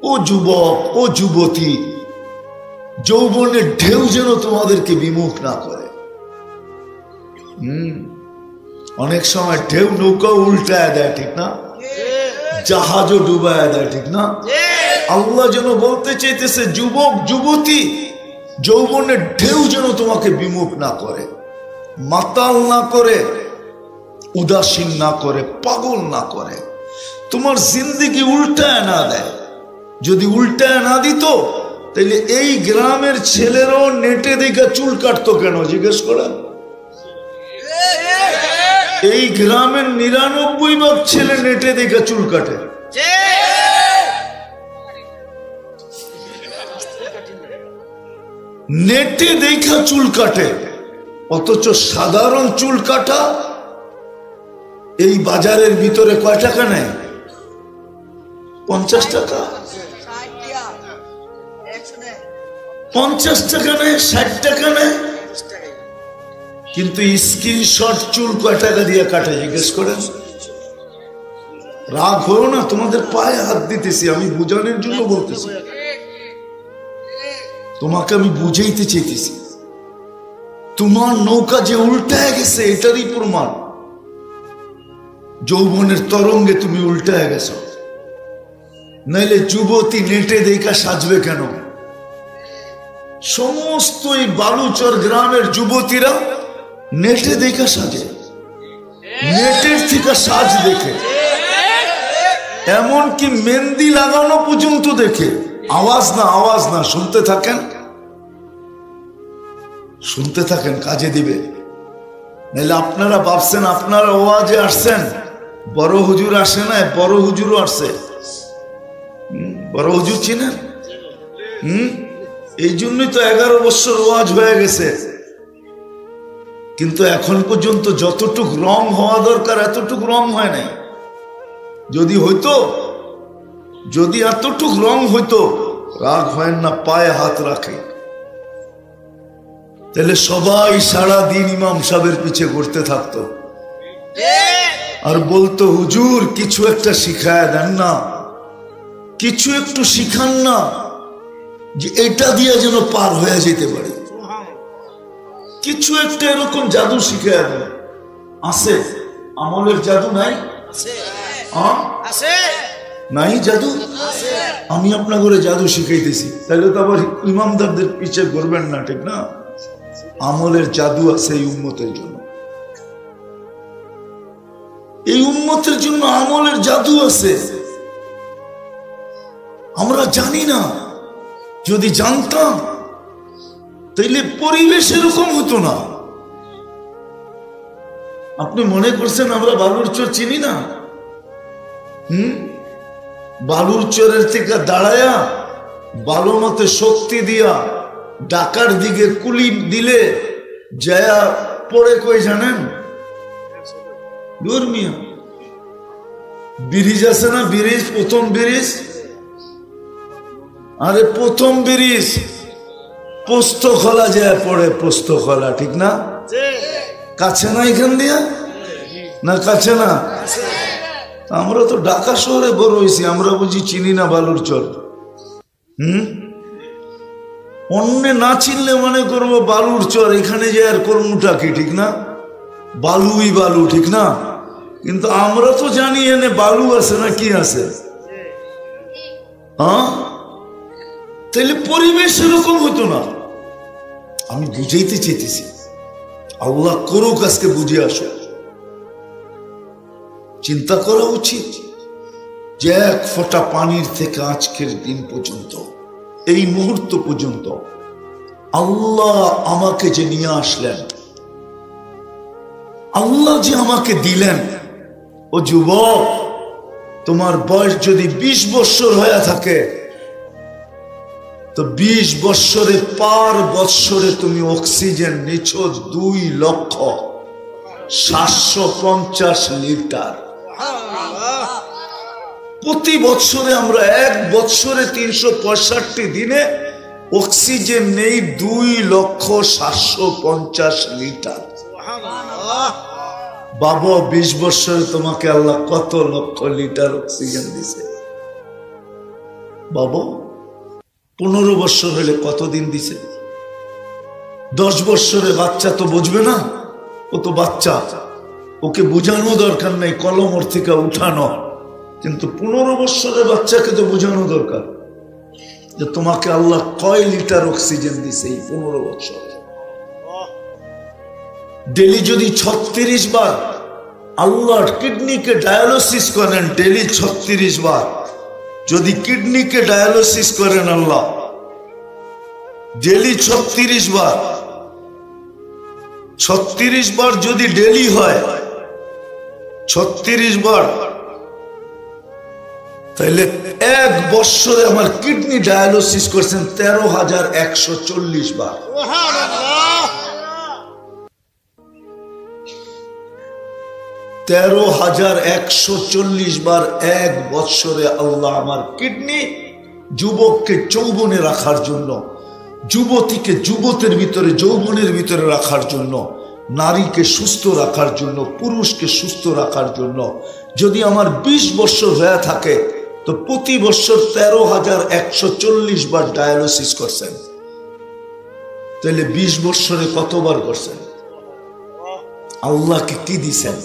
ও যুবক, ও যুবতী, যৌবনের ঢেউ যেন তোমাদেরকে বিমুখ না করে। অনেক সময় ঢেউ নৌকা উল্টায় দেয়, ঠিক না? জাহাজও ডুবায় দেয়, ঠিক না? আল্লাহ যেন বলতে চাইতেছে, যুবক যুবতী, যৌবনের ঢেউ যেন তোমাকে বিমুখ না করে, মাতাল না করে, উদাসীন না করে, পাগল না করে, তোমার জিন্দেগি উল্টায় না দেয়। যদি উল্টায় না দিত তাহলে এই গ্রামের ছেলেরাও নেটে দেখে চুল কাটতো কেন জিজ্ঞেস করেন? এই গ্রামের 99% ছেলে নেটে দেখে চুল কাটে। নেটে দেখা চুল কাটে, অথচ সাধারণ চুল কাটা এই বাজারের ভিতরে কয় টাকা নেয়? 50 টাকা। 50 টাকা নেয়, 60 টাকা নেয়। কিন্তু স্ক্রিনশট চুল কয় টাকা দিয়ে কাটে জিজ্ঞেস করেন? রাগ হলো না, তোমাদের পায়ে হাত দিতেছি, আমি বুঝানোর জন্য বলতেছি, তোমাকে আমি বুঝাইতে চাইতেছি। তোমার নৌকা যে উল্টায় গেছে এটারই প্রমাণ। যৌবনের তরঙ্গে তুমি উল্টায় গেছো। নাইলে যুবতী নেটে দেখা সাজবে কেন? সমস্ত এই বালুচর গ্রামের যুবতীরা নেটে দেখা সাজে, নেটের থেকে সাজ দেখে, এমনকি মেহেন্দি লাগানো পর্যন্ত দেখে। আওয়াজ না, আওয়াজ না, শুনতে থাকেন, শুনতে থাকেন, কাজে দিবে। নাহলে আপনারা ভাবছেন আপনারা ওয়াজে আসছেন, বড় হুজুর আসে না, বড় হুজুরও আসছে। বড় হুজুর চিনেন? এই জন্যই তো 11 বছর ওয়াজ হয়ে গেছে, কিন্তু এখন পর্যন্ত যতটুক রং হওয়া দরকার এতটুক রং হয় নাই। যদি হইতো, যদি এতটুক রং হইতো, রাগ হয় না, পায়ে হাত রাখে, তাহলে সবাই সারা দিন ইমাম সাহেবের পিছে ঘুরতে থাকতো আর বলতো, হুজুর কিছু একটা শিখায় দেন না, কিছু একটু শিখান না, যে এটা দিয়ে যেন পার হয়ে যেতে পারে, কিছু একটা এরকম জাদু শিখায় দেন। আছে আমলের জাদু নাই? নাই জাদু? আমি আপনার ঘরে জাদু শিখাইতেছি, তাহলে তো আবার ইমামদারদের পিছে ঘুরবেন না, ঠিক না? আমলের জাদু আছে এই উম্মতের জন্য, এই উম্মতের জন্য আমলের জাদু আছে। আমরা জানি না, যদি জানতাম তাইলে পরিবেশ এরকম হতো না। আপনি মনে করছেন আমরা বালুর চর চিনি না? বালুর চরের থেকে দাঁড়ায়া বালু মতে শক্তি দিয়া ডাকার দিকে কুলি দিলে যায়া পড়ে কই জানেন? মিয়া ব্রিজ আছে না, ব্রিজ, প্রথম ব্রিজ, আরে প্রথম ব্রিজ পোস্তখলা যায় পড়ে, পোস্তখলা, ঠিক না? কাছে না এখান দিয়া? না কাছে না? আমরা তো ঢাকা শহরে বড় হয়েছি, আমরা বুঝি চিনি না বালুর চর। অন্য না চিনলে মনে করবো বালুর চর, এখানে যে আর কর্মটা কি, ঠিক না? বালুই বালু, ঠিক না? কিন্তু আমরা তো জানি এনে বালু আছে না কি আছে। তাহলে পরিবেশ এরকম হতো না। আমি বুঝাইতে চেয়েছি, আল্লাহ করুক আজকে বুঝে আসো। চিন্তা করা উচিত যে এক ফোঁটা পানির থেকে আজকের দিন পর্যন্ত, এই মুহূর্ত পর্যন্ত আল্লাহ আমাকে যে নিয়ে আসলেন, আল্লাহ যে আমাকে দিলেন। ও যুবক, তোমার বয়স যদি 20 বৎসর হয়ে থাকে তো 20 বৎসরে পার বৎসরে তুমি অক্সিজেন নিচ্ছ 2,750,000 লিটার। প্রতি বৎসরে আমরা এক বৎসরে 365 দিনে অক্সিজেন নেই 2,750,000 লিটার। বাবা 20 বৎসরে তোমাকে আল্লাহ কত লক্ষ লিটার অক্সিজেন দিছে। বাবা 15 বছর হলে কতদিন দিছে? 10 বছরের বাচ্চা তো বুঝবে না, ও তো বাচ্চা, ওকে বোঝানো দরকার নেই, কলম ওর থেকে উঠানো। কিন্তু 15 বছরের বাচ্চাকে তো বোঝানো দরকার যে তোমাকে আল্লাহ কয় লিটার অক্সিজেন দিছে এই 15 বছর। ডেলি যদি 36 বার আল্লাহর কিডনিকে ডায়ালিসিস করেন, ডেলি 36 বার যদি কিডনিকে ডায়ালিসিস করেন আল্লাহ, ডেলি 36 বার, 36 বার যদি ডেলি হয়, 36 বার, তাহলে 1 বছরে আমার কিডনি ডায়ালিসিস করছেন 13,140 বার। 13,140 বার 1 বছরে আল্লাহ আমার কিডনি যুবককে যৌবনে রাখার জন্য, যুবতীকে যুবতের ভিতরে যৌবনের ভিতরে রাখার জন্য, নারীকে সুস্থ রাখার জন্য, পুরুষকে সুস্থ রাখার জন্য যদি আমার 20 বছর হয়ে থাকে, তো প্রতি বছর 13,140 বার ডায়ালিসিস করছেন। তাহলে 20 বছরে কতবার করছেন? আল্লাহকে কি দিছেন?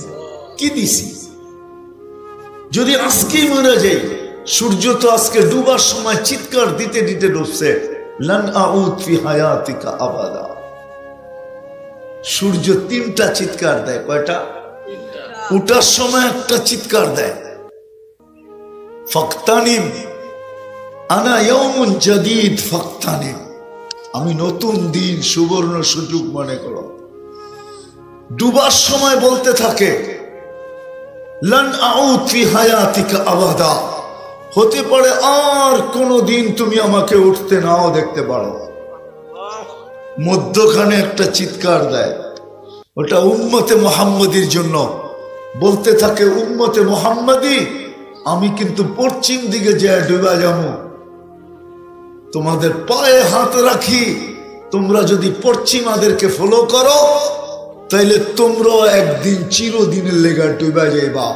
কি দিছি? যদি আজকেই মরে যাই, সূর্য তো আজকে ডুবার সময় চিৎকার দিতে দিতে ডুবছে, লান আউদ ফি হায়াতিকা আবাদা। সূর্য 3টা চিৎকার দেয়। কয়টা? উঠার সময় একটা চিৎকার দেয়, ফাক্তানিম আনা ইয়াউমুন জাদীদ ফাক্তানিম, আমি নতুন দিন, সুবর্ণ সুযোগ মনে করো। ডুবার সময় বলতে থাকে লান আউদ ফি হায়াতিকা আবাদা, হতে পারে আর কোনদিন তুমি আমাকে উঠতে নাও দেখতে পারো। মধ্যখানে একটা চিৎকার দেয়, ওটা উম্মতে মুহাম্মাদির জন্য, বলতে থাকে উম্মতে মুহাম্মাদি আমি কিন্তু পশ্চিম দিকে যায় ডুবা যাবো, তোমাদের পায়ে হাত রাখি, তোমরা যদি পশ্চিমাদেরকে ফলো করো তাইলে তোমরা একদিন চিরদিনের লেগা ডুবা যাইবা।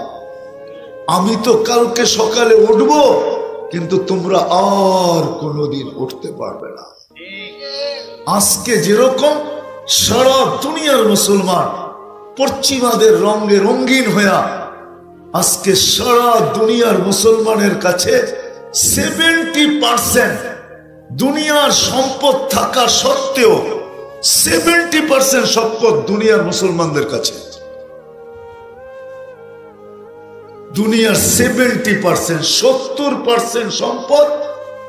আমি তো কালকে সকালে উঠবো, কিন্তু তোমরা আর কোনোদিন উঠতে পারবে না। আজকে যেরকম সারা দুনিয়ার মুসলমান পশ্চিমাদের রঙে রঙিন হইয়া, আজকে সারা দুনিয়ার মুসলমানের কাছে 70% দুনিয়ার সম্পদ থাকা সত্ত্বেও 70% সম্পদ দুনিয়ার মুসলমানদের কাছে। দুনিয়ার 70%, 70% সম্পদ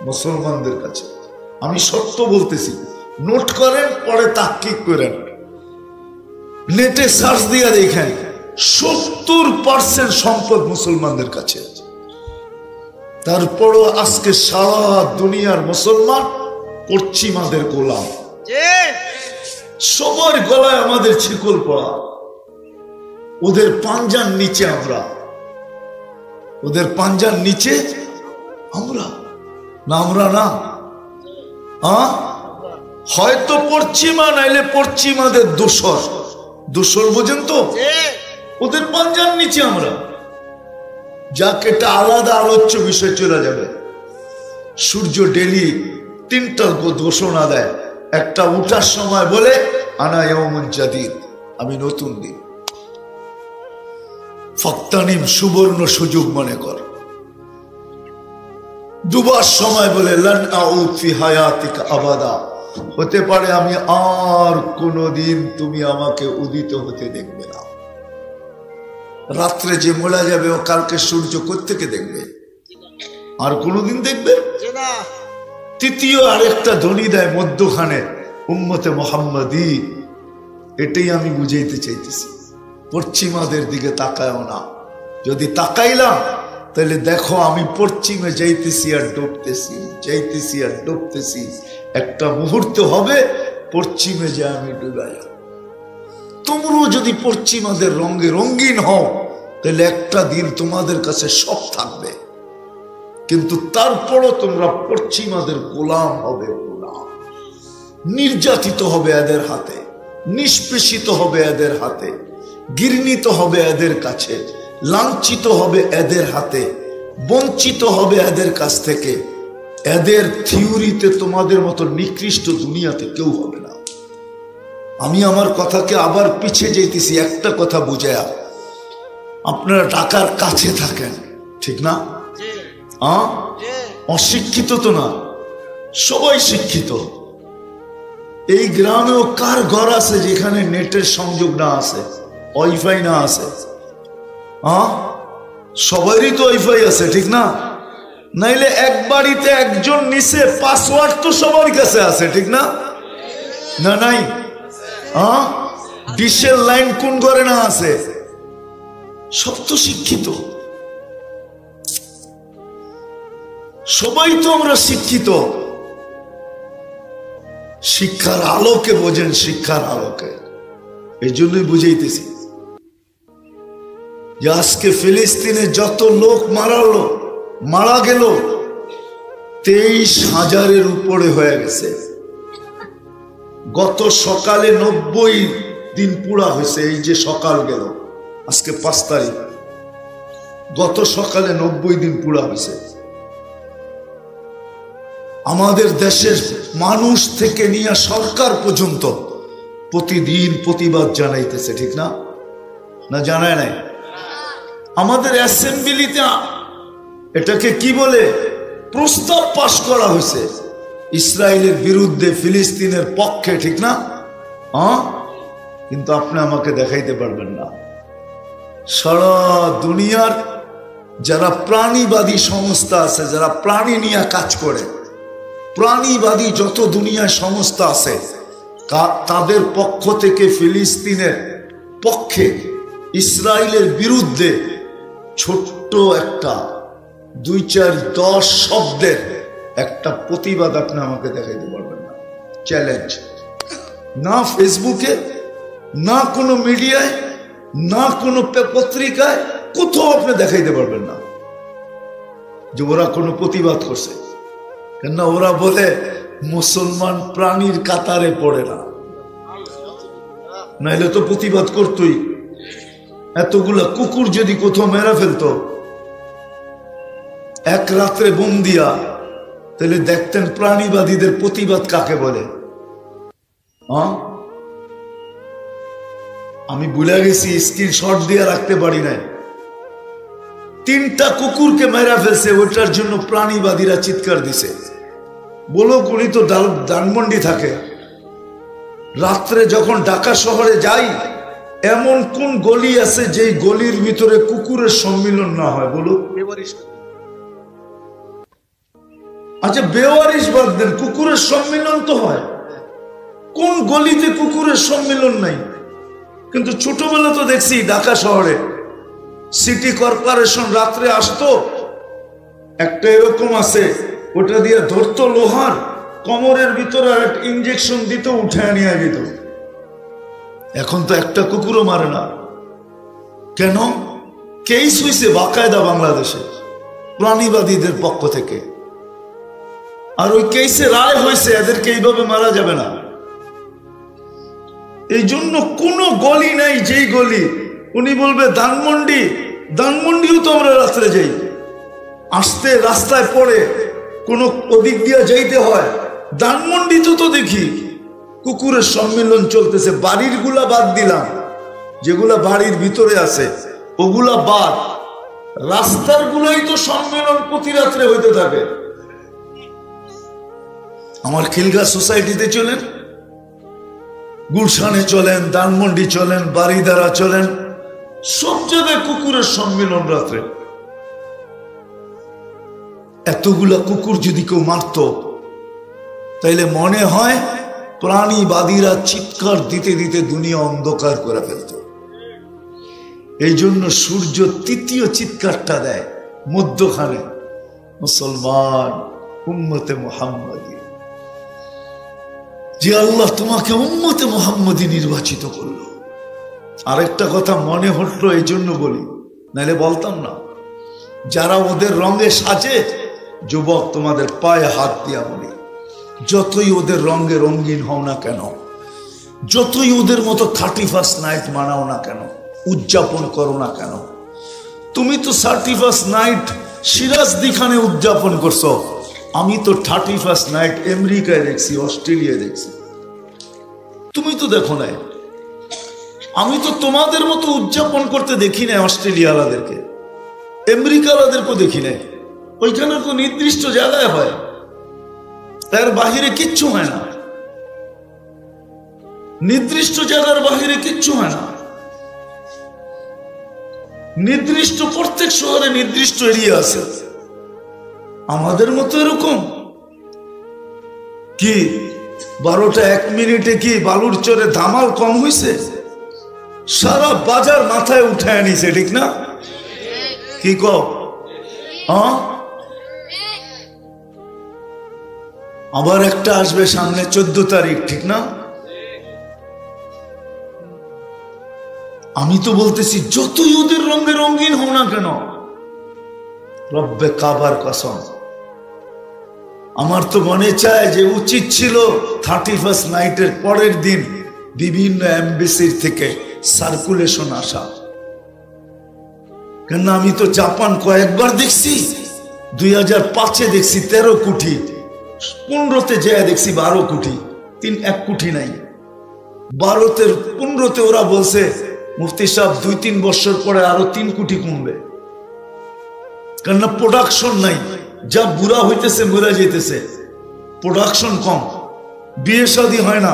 মুসলমানদের কাছে। আমি সত্য বলতেছি, নোট করেন, পরে তাহকিক করেন, নেটে সার্চ দিয়ে দেখেন, 70% সম্পদ মুসলমানদের কাছে। তারপরও আজকে সারা দুনিয়ার মুসলমান পশ্চিমাদের গোলাম। সবার গলায় আমাদের ছিকল পড়া, ওদের পাঞ্জার নিচে আমরা, ওদের পাঞ্জার নিচে আমরা না, আমরা না, হয়তো পশ্চিমা নাইলে পশ্চিমাদের দোসর, দোসর বোঝেন তো, ওদের পাঞ্জার নিচে আমরা। যাকে এটা আলাদা আলোচ্য বিষয় চলে যাবে। সূর্য ডেলি 3টা ঘোষণা দেয়, একটা উঠার সময় বলে আনা ইয়াউমুন জাদীদ, আমি নতুন দিন, ফাক্তানিম সুবর্ণ সুযোগ মনে কর। ডুবার সময় বলে লান আউদ ফি হায়াতিকা আবাদা, হতে পারে আমি আর কোনদিন তুমি আমাকে উদিত হতে দেখবে না। রাত্রে যে মোলা যাবে ও কালকে সূর্য কোত্থেকে দেখবে? আর কোনদিন দেখবে না। তৃতীয় আরেকটা ধ্বনি দেয় মধ্যখানে, উম্মতে মুহাম্মাদি। এটাই আমি বুঝাইতে চাইতেছি, পশ্চিমাদের দিকে তাকায়ও না। যদি তাকাইলাম তাহলে দেখো আমি পশ্চিমে যাইতেছি আর ডুবতেছি, যাইতেছি আর ডুবতেছি, একটা মুহূর্ত হবে পশ্চিমে যে আমি ডুবে যাব। তোমরাও যদি পশ্চিমাদের রঙে রঙিন হও তাহলে একটা দিন তোমাদের কাছে সব থাকবে, কিন্তু তারপরও তোমরা পশ্চিমাদের গোলাম হবে, গোলাম। নির্যাতিত হবে এদের হাতে, নিষ্পেষিত হবে এদের হাতে, ঘৃণিত হবে এদের কাছে, লাঞ্ছিত হবে এদের হাতে, বঞ্চিত হবে এদের কাছ থেকে। এদের থিওরিতে তোমাদের মতো নিকৃষ্ট দুনিয়াতে কেউ হবে না। আমি আমার কথাকে আবার পিছিয়ে যেতেছি, একটা কথা বুঝায়া। আপনারা ঢাকার কাছে থাকেন, ঠিক না? অশিক্ষিত তো না, সবাই শিক্ষিত। এই গ্রামেও কার ঘর আছে যেখানে নেটের সংযোগ না আছে, ওয়াইফাই না আছে? সবারই তো ওয়াইফাই আছে, ঠিক না? নাইলে এক বাড়িতে একজন নিচে পাসওয়ার্ড তো সবার কাছে আছে, ঠিক না? না নাই? ডিশের লাইন কোন ঘরে না আছে? সব তো শিক্ষিত, সবাই তো আমরা শিক্ষিত। শিক্ষার আলোকে বোঝেন, শিক্ষার আলোকে। এই জন্যই বুঝাইতেছি যে আজকে ফিলিস্তিনে যত লোক মারা গেল 23,000-এর উপরে হয়ে গেছে। গত সকালে 90 দিন পুরা হয়েছে। এই যে সকাল গেল, আজকে 5 তারিখ, গত সকালে 90 দিন পুরা হয়েছে। আমাদের দেশের মানুষ থেকে নিয়ে সরকার পর্যন্ত প্রতিদিন প্রতিবাদ জানাইতেছে, ঠিক না? না জানায় নাই? আমাদের অ্যাসেম্বলিতে এটাকে কি বলে, প্রস্তাব পাশ করা হয়েছে ইসরায়েলের বিরুদ্ধে, ফিলিস্তিনের পক্ষে, ঠিক না? কিন্তু আপনি আমাকে দেখাইতে পারবেন না। সারা দুনিয়ার যারা প্রাণীবাদী সংস্থা আছে, যারা প্রাণী নিয়ে কাজ করে, প্রাণীবাদী যত দুনিয়ার সংস্থা আছে, তাদের পক্ষ থেকে ফিলিস্তিনের পক্ষে, ইসরায়েলের বিরুদ্ধে ছোট্ট একটা 2-4-10 শব্দের একটা প্রতিবাদ আপনি আমাকে দেখাইতে পারবেন না। চ্যালেঞ্জ। না ফেসবুকে, না কোনো মিডিয়ায়, না কোনো পত্রিকায়, কোথাও আপনি দেখাইতে পারবেন না যে ওরা কোনো প্রতিবাদ করছে। কেননা ওরা বলে মুসলমান প্রাণীর কাতারে পড়ে না, নাইলে তো প্রতিবাদ করতোই। এতগুলা কুকুর যদি কোথাও মেরে ফেলতো এক রাত্রে বোম দিয়া, তাহলে দেখতেন প্রাণীবাদীদের প্রতিবাদ কাকে বলে। আমি ভুলে গেছি, স্ক্রিনশট দিয়ে রাখতে পারি নাই। 3টা কুকুরকে মেরা ফেলছে, ওটার জন্য প্রাণীবাদীরা চিৎকার দিছে। বলো, উনি তো ধানমন্ডি থাকে। রাত্রে যখন ঢাকা শহরে যাই, এমন কোন গলি আছে যেই গলির ভিতরে কুকুরের সম্মিলন না হয়? বলো। আচ্ছা, বেওয়ারিশ বাদ দেন, কুকুরের সম্মিলন তো হয়। কোন গলিতে কুকুরের সম্মিলন নাই? কিন্তু ছোটবেলা তো দেখছি ঢাকা শহরে সিটি কর্পোরেশন রাত্রে আসতো, একটা এরকম আছে, ওটা দিয়ে ধরতো লোহার, কোমরের ভিতরে ইঞ্জেকশন দিত, উঠে নিয়ে যেত। এখন তো একটা কুকুরও মারে না। কেন? কেস হইছে বাকায়দা বাংলাদেশে প্রাণীবাদীদের পক্ষ থেকে, আর ওই কেসে রায় হয়েছে এদেরকে এইভাবে মারা যাবে না। এই জন্য কোনো গলি নাই যেই গলি উনি বলবে ধানমন্ডি, ধানমন্ডিও তো আমরা রাত্রে যাই, আসতে রাস্তায় পড়ে কোনো ওদিক দিয়ে যাইতে হয়, ধানমন্ডিতে তো দেখি কুকুরের সম্মেলন চলতেছে। বাড়ির গুলা বাদ দিলাম, যেগুলা বাড়ির ভিতরে আছে ওগুলা বাদ, রাস্তার গুলাই তো সম্মেলন প্রতি রাত্রে হইতে থাকে। আমার খিলগা সোসাইটিতে চলেন, গুলশানে চলেন, ধানমন্ডি চলেন, বাড়িদারা চলেন, সব জায়গায় কুকুরের সম্মেলন রাত্রে। এতগুলা কুকুর যদি কেউ মারত, তাইলে মনে হয় প্রাণীবাদীরা চিৎকার দিতে দিতে দুনিয়া অন্ধকার করে ফেলত। এই জন্য সূর্য ৩য় চিৎকারটা দেয় মধ্যখানে, মুসলমান উম্মতে মুহাম্মাদি, যে আল্লাহ তোমাকে উম্মতে মুহাম্মাদি নির্বাচিত করলো। আরেকটা কথা মনে হলো, এই জন্য বলি, নাইলে বলতাম না। যারা ওদের রঙে সাজে, যুবক তোমাদের পায়ে হাত দিয়া বলি, যতই ওদের রঙে রঙিন হও না কেন, যতই ওদের মতো 31st নাইট মানাও না কেন, উদযাপন করো না কেন, তুমি তো 31st নাইট সিরাজদি খানে উদযাপন করছো, আমি তো 31st নাইট আমেরিকায় দেখছি, অস্ট্রেলিয়ায় দেখছি, তুমি তো দেখো নাই। আমি তো তোমাদের মতো উদযাপন করতে দেখি নাই অস্ট্রেলিয়ালাদেরকে, আমেরিকালাদেরকেও দেখি নাই। ওইখানে তো নির্দিষ্ট জায়গায় হয়, তার বাহিরে কিচ্ছু হয় না, নির্দিষ্ট জায়গার বাহিরে কিচ্ছু হয় না। নির্দিষ্ট প্রত্যেক শহরে নির্দিষ্ট এরিয়া আছে। আমাদের মতো এরকম কি 12টা 1 মিনিটে কি বালুর চরে ধামাল কম হয়েছে? সারা বাজার মাথায় উঠায় নিছে, ঠিক না? কি কও? আবার একটা আসবে সামনে 14 তারিখ, ঠিক না? আমি তো বলতেছি যতই ওদের রঙে রঙিন হও না কেন, রব্বে কাবার কসম, আমার তো মনে চায় যে উচিত ছিল 31st নাইটের পরের দিন বিভিন্ন এমবেসির থেকে সার্কুলেশন আসা। কেন আমি তো জাপান কয়েকবার দেখছি, 2005-এ দেখছি 13 কোটি, 15-তে যেয়ে দেখছি 12 কোটি, 1 কোটি নাই। 15-তে ওরা বলছে মুফতি সাহেব 2-3 বছর পরে আরো 3 কোটি কমবে, কেননা প্রোডাকশন নাই, যা বুড়া হইতেছে মরে যেতেছে, প্রোডাকশন কম, বিয়ে শাদী হয় না,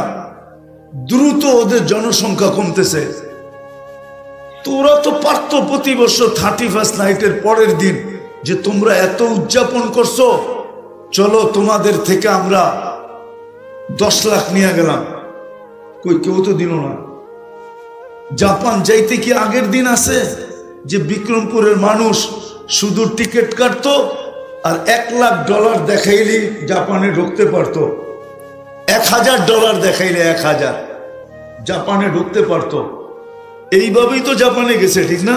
দ্রুত ওদের জনসংখ্যা কমতেছে। তো ওরা তো পারত প্রতি বছর 31st নাইটের পরের দিন যে তোমরা এত উদযাপন করছো, চলো তোমাদের থেকে আমরা 10 লাখ নিয়ে গেলাম। কই কেউ তো দিল না। জাপান যাইতে কি আগের দিন আছে যে বিক্রমপুরের মানুষ শুধু টিকিট কাটতো আর $1,00,000 দেখাইলে জাপানে ঢুকতে পারতো, $1,000 দেখাইলে 1,000 জাপানে ঢুকতে পারতো। এইভাবেই তো জাপানে গেছে, ঠিক না?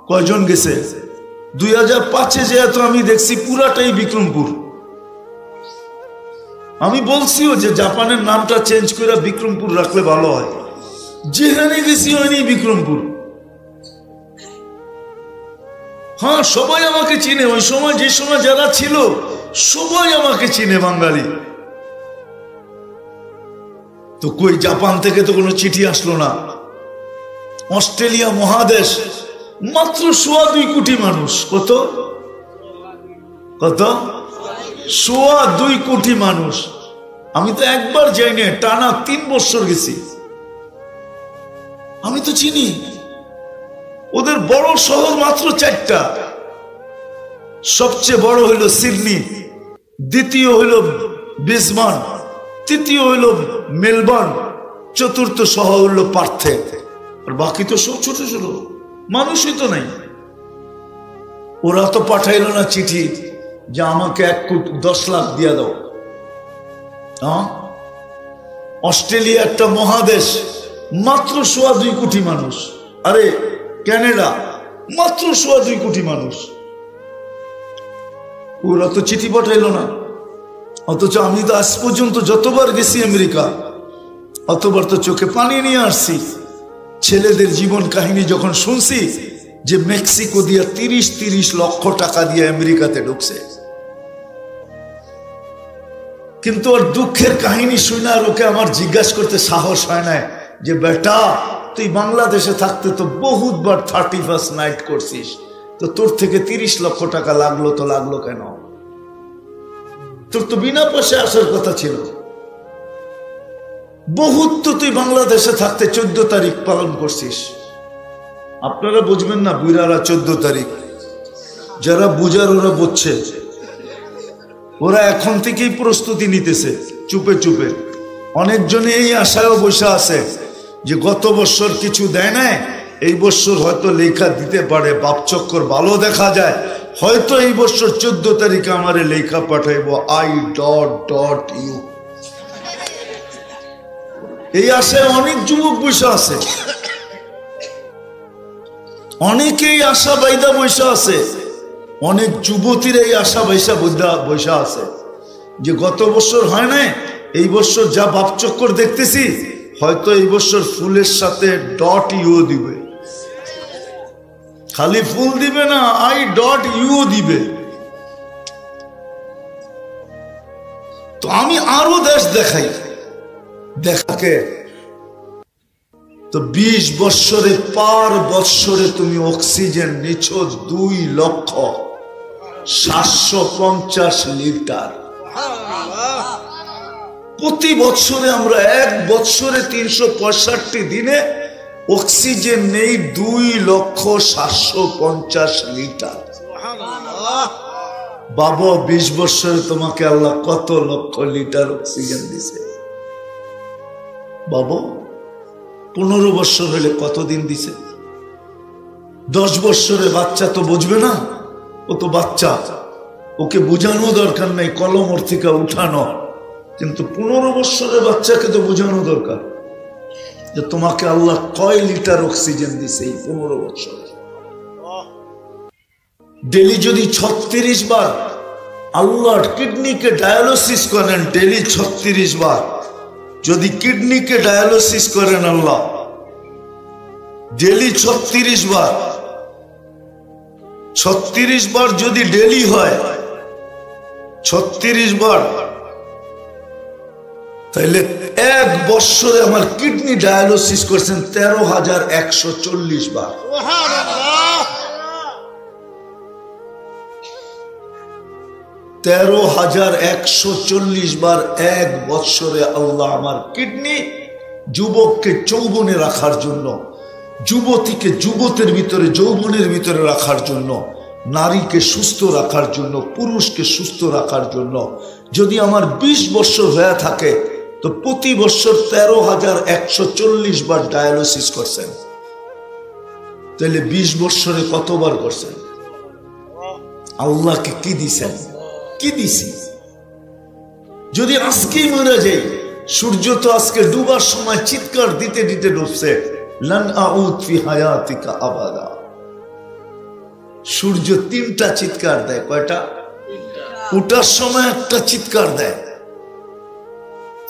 কয়জন গেছে? 2005-এ যেহেতু আমি দেখছি পুরাটাই বিক্রমপুর। আমি বলছিও যে জাপানের নামটা চেঞ্জ করে বিক্রমপুর রাখলে ভালো হয়, যেখানে গেছি হয়নি বিক্রমপুর। হ্যাঁ, সবাই আমাকে চিনে, ওই সময় যে সময় যারা ছিল সবাই আমাকে চিনে, বাঙালি। তো কই জাপান থেকে তো কোনো চিঠি আসলো না। অস্ট্রেলিয়া মহাদেশ, মাত্র 2.25 কোটি মানুষ। কত কত 2.25 কোটি মানুষ। আমি তো একবার যাইনি, টানা 3 বছর গেছি। আমি তো চিনি। ওদের বড় শহর মাত্র 4টা, সবচেয়ে বড় হইল সিডনি, দ্বিতীয় হইল ব্রিসবেন, তৃতীয় হইল মেলবোর্ন, চতুর্থ শহর হইল পার্থে, আর বাকি তো সব ছোট ছোট, মানুষই তো নাই। ওরা তো পাঠাইল না চিঠি যে আমাকে 10 লাখ দিয়া দাও। অস্ট্রেলিয়া একটা মহাদেশ, মাত্র 2.25 কোটি মানুষ। আরে ক্যানাডা, মাত্র 2.25 কোটি মানুষ। ওরা তো চিঠি পাঠাইল না। অথচ আমি তো আজ পর্যন্ত যতবার গেছি আমেরিকা, অতবার তো চোখে পানি নিয়ে আসছি। ছেলেদের জীবন কাহিনী যখন শুনছি যে মেক্সিকো দিয়ে 30 লক্ষ টাকা দিয়ে আমেরিকাতে ঢুকছে, কিন্তু ওর দুঃখের কাহিনী শুনে আর ওকে আমার জিজ্ঞাসা করতে সাহস হয় না যে বেটা তুই বাংলাদেশে থাকতে তো বহুতবার 31st নাইট করছিস, তো তোর থেকে 30 লক্ষ টাকা লাগলো, তো লাগলো কেন? তোর তো বিনা পয়সায় আসার কথা ছিল। বহুত তো তুই বাংলাদেশে থাকতে 14 তারিখ পালন করছিস। আপনারা বুঝবেন না, বুড়ারা 14 তারিখ, যারা বুঝার ওরা বুঝছে। ওরা এখন থেকেই প্রস্তুতি নিতেছে চুপে চুপে। অনেকজনে এই আশায়ও বসে আছে যে গত বছর কিছু দেয় নাই, এই বছর হয়তো লেখা দিতে পারে, বাপচক্কর ভালো দেখা যায়, হয়তো এই বছর 14 তারিখে আমারে লেখা পাঠাইবো I.U। এই আশায় অনেক যুবক বসে আছে, অনেকেই আশা বাইদা বসে আছে, অনেক যুবতীর এই আশা বসে আছে যে গত বছর হয় না, এই বছর যা বাপচক্কর দেখতেছি হয়তো এই বছর ফুলের সাথে .U দিবে। খালি ফুল দিবে না, I.U দিবে। তো আমি আরো দেশ দেখাই, দেখাকে তো 20 বৎসরে পার বৎসরে তুমি অক্সিজেন নিচ্ছ 2,750,000 লিটার। প্রতি বছরে আমরা 1 বছরে 365 দিনে অক্সিজেন নেই 2,750,000 লিটার। বাবা 20 বছরে তোমাকে আল্লাহ কত লক্ষ লিটার অক্সিজেন দিছে বাবা? 15 বছর হলে কতদিন দিছে? 10 বছরে বাচ্চা তো বুঝবে না, ও তো বাচ্চা, ওকে বোঝানো দরকার নাই, কলম ওর থেকে উঠানো। কিন্তু 15 বছরের বাচ্চাকে তো বোঝানো দরকার যে তোমাকে আল্লাহ কয় লিটার অক্সিজেন দিছে এই 15 বছরে। ডেলি যদি 36 বার আল্লাহর কিডনিকে ডায়ালিসিস করেন, ডেলি 36 বার যদি কিডনিকে ডায়ালিসিস করেন আল্লাহ, ডেলি 36 বার, 36 বার যদি ডেলি হয় 36 বার, তাহলে 1 বছরে আমার কিডনি ডায়ালিসিস করছেন 13,140 বার। 13,140 বার 1 বছরে আল্লাহ আমার কিডনি যুবককে যৌবনে রাখার জন্য, যুবতীকে যুবতের ভিতরে যৌবনের ভিতরে রাখার জন্য, নারীকে সুস্থ রাখার জন্য, পুরুষকে সুস্থ রাখার জন্য যদি আমার 20 বছর হয়ে থাকে তো প্রতি বছর 13,140 বার ডায়ালিসিস করছেন। তাহলে 20 বছরে কতবার করছেন? আল্লাহকে কি দিছেন? কি দিছি? যদি আজকেই মরে যাই, সূর্য তো আজকে ডুবার সময় চিৎকার দিতে দিতে ডুবছে, লান আউদ ফি হায়াতিকা আবাদা। সূর্য 3টা চিৎকার দেয়। কয়টা? উঠার সময় একটা চিৎকার দেয়,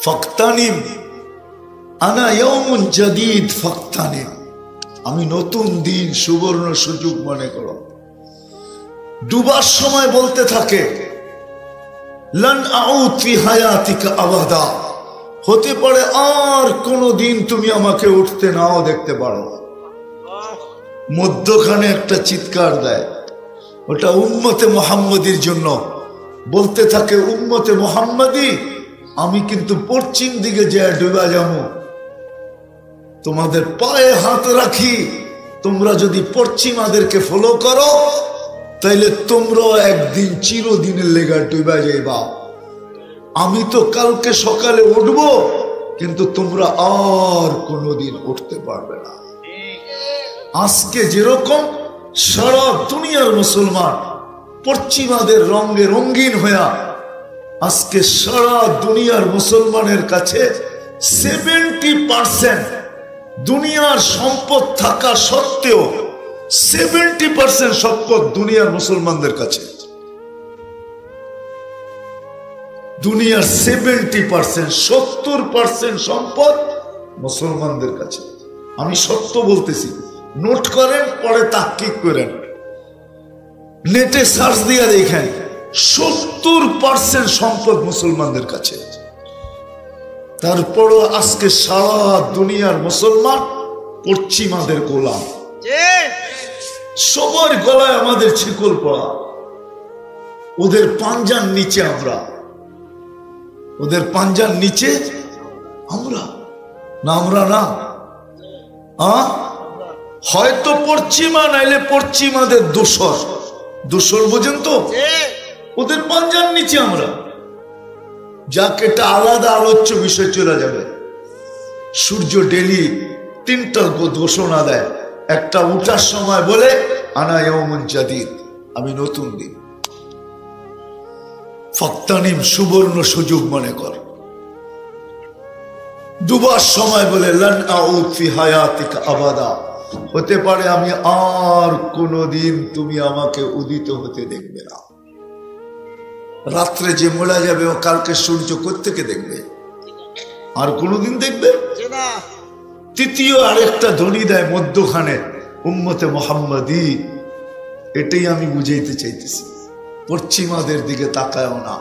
ফাক্তানিম আনা ইয়াউমুন জাদীদ ফাক্তানিম, আমি নতুন দিন, সুবর্ণ সুযোগ মনে করো। ডুবার সময় বলতে থাকে লান আউদ ফি হায়াতিকা আবাদা, হতে পারে আর কোনদিন তুমি আমাকে উঠতে নাও দেখতে পারো। মধ্যখানে একটা চিৎকার দেয়, ওটা উম্মতে মুহাম্মাদির জন্য। বলতে থাকে উম্মতে মুহাম্মাদি, আমি কিন্তু পশ্চিম দিকে যে ডুবা যাবো, তোমাদের পায়ে হাত রাখি, তোমরা যদি পশ্চিমাদেরকে ফলো করো তাইলে তোমরাও একদিন চিরদিনের লেগা ডুবা যাইবা। আমি তো কালকে সকালে উঠবো, কিন্তু তোমরা আর কোনোদিন উঠতে পারবে না। আজকে যেরকম সারা দুনিয়ার মুসলমান পশ্চিমাদের রঙে রঙিন হইয়া, আজকে সারা দুনিয়ার মুসলমানের কাছে 70% দুনিয়ার সম্পদ থাকা সত্ত্বেও 70% সম্পদ দুনিয়ার মুসলমানদের কাছে। দুনিয়ার 70%, 70% সম্পদ মুসলমানদের কাছে। আমি সত্য বলতেছি, নোট করেন, পরে তাহকিক করেন, নেটে সার্চ দিয়ে দেখেন, 70% সম্পদ মুসলমানদের কাছে। তারপরও আজকে সারা দুনিয়ার মুসলমান পশ্চিমাদের গোলাম। সবার গলায় আমাদের ছিকল পড়া, ওদের পাঞ্জার নিচে আমরা, ওদের পাঞ্জার নিচে আমরা না, আমরা না, হয়তো পশ্চিমা, নাইলে পশ্চিমাদের দোসর। দোসর বোঝেন তো? ওদের পাঞ্জার নিচে আমরা। যাকে এটা আলাদা আলোচ্য বিষয় চলে যাবে। সূর্য ডেলি 3টা ঘোষণা দেয়। একটা উঠার সময় বলে আনা ইয়াউমুন জাদীদ, আমি নতুন দিন। ফাক্তানিম, সুবর্ণ সুযোগ মনে কর। ডুবার সময় বলে লান আউদ ফি হায়াতিকা আবাদা, হতে পারে আমি আর কোনদিন তুমি আমাকে উদিত হতে দেখবে না। রাত্রে যে মোলা যাবে ও কালকে সূর্য কোত্থেকে দেখবে? আর কোনদিন দেখবে না। তৃতীয় আরেকটা ধ্বনি দেয় মধ্যখানে, উম্মতে মুহাম্মাদি। এটাই আমি বুঝাইতে চাইতেছি, পশ্চিমাদের দিকে তাকায়ও না।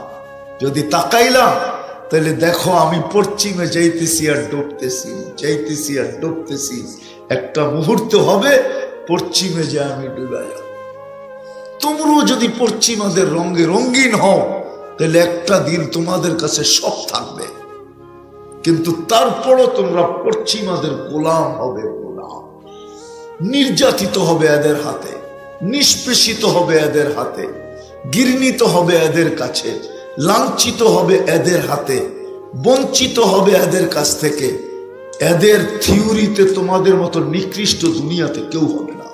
যদি তাকাইলাম তাহলে দেখো আমি পশ্চিমে যাইতেছি আর ডুবতেছি, যাইতেছি আর ডুবতেছি, একটা মুহূর্ত হবে পশ্চিমে যে আমি ডুবে যাব। তোমরাও যদি পশ্চিমাদের রঙে রঙিন হও তাহলে একটা দিন তোমাদের কাছে সব থাকবে, কিন্তু তারপরও তোমরা পশ্চিমাদের গোলাম হবে, গোলাম। নির্যাতিত হবে এদের হাতে, নিষ্পেষিত হবে এদের হাতে, ঘৃণিত হবে এদের কাছে, লাঞ্ছিত হবে এদের হাতে, বঞ্চিত হবে এদের কাছ থেকে। এদের থিওরিতে তোমাদের মতো নিকৃষ্ট দুনিয়াতে কেউ হবে না।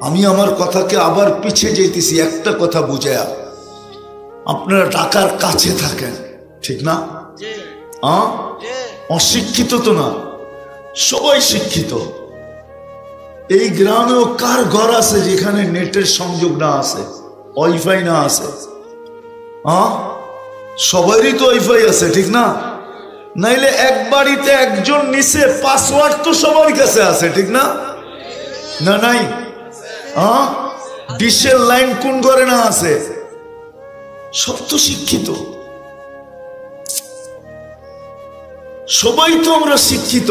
আমি আমার কথাকে আবার পিছিয়ে যেতেছি, একটা কথা বুঝায়া। আপনারা ঢাকার কাছে থাকেন, ঠিক না? অশিক্ষিত তো না, সবাই শিক্ষিত। এই গ্রামেও কার ঘর আছে যেখানে নেটের সংযোগ না আছে, ওয়াইফাই না আছে? সবারই তো ওয়াইফাই আছে, ঠিক না? নাইলে এক বাড়িতে একজন নিচে পাসওয়ার্ড তো সবার কাছে আছে, ঠিক না? না নাই? ডিশের লাইন কোন ঘরে না আছে? সব তো শিক্ষিত, সবাই তো আমরা শিক্ষিত।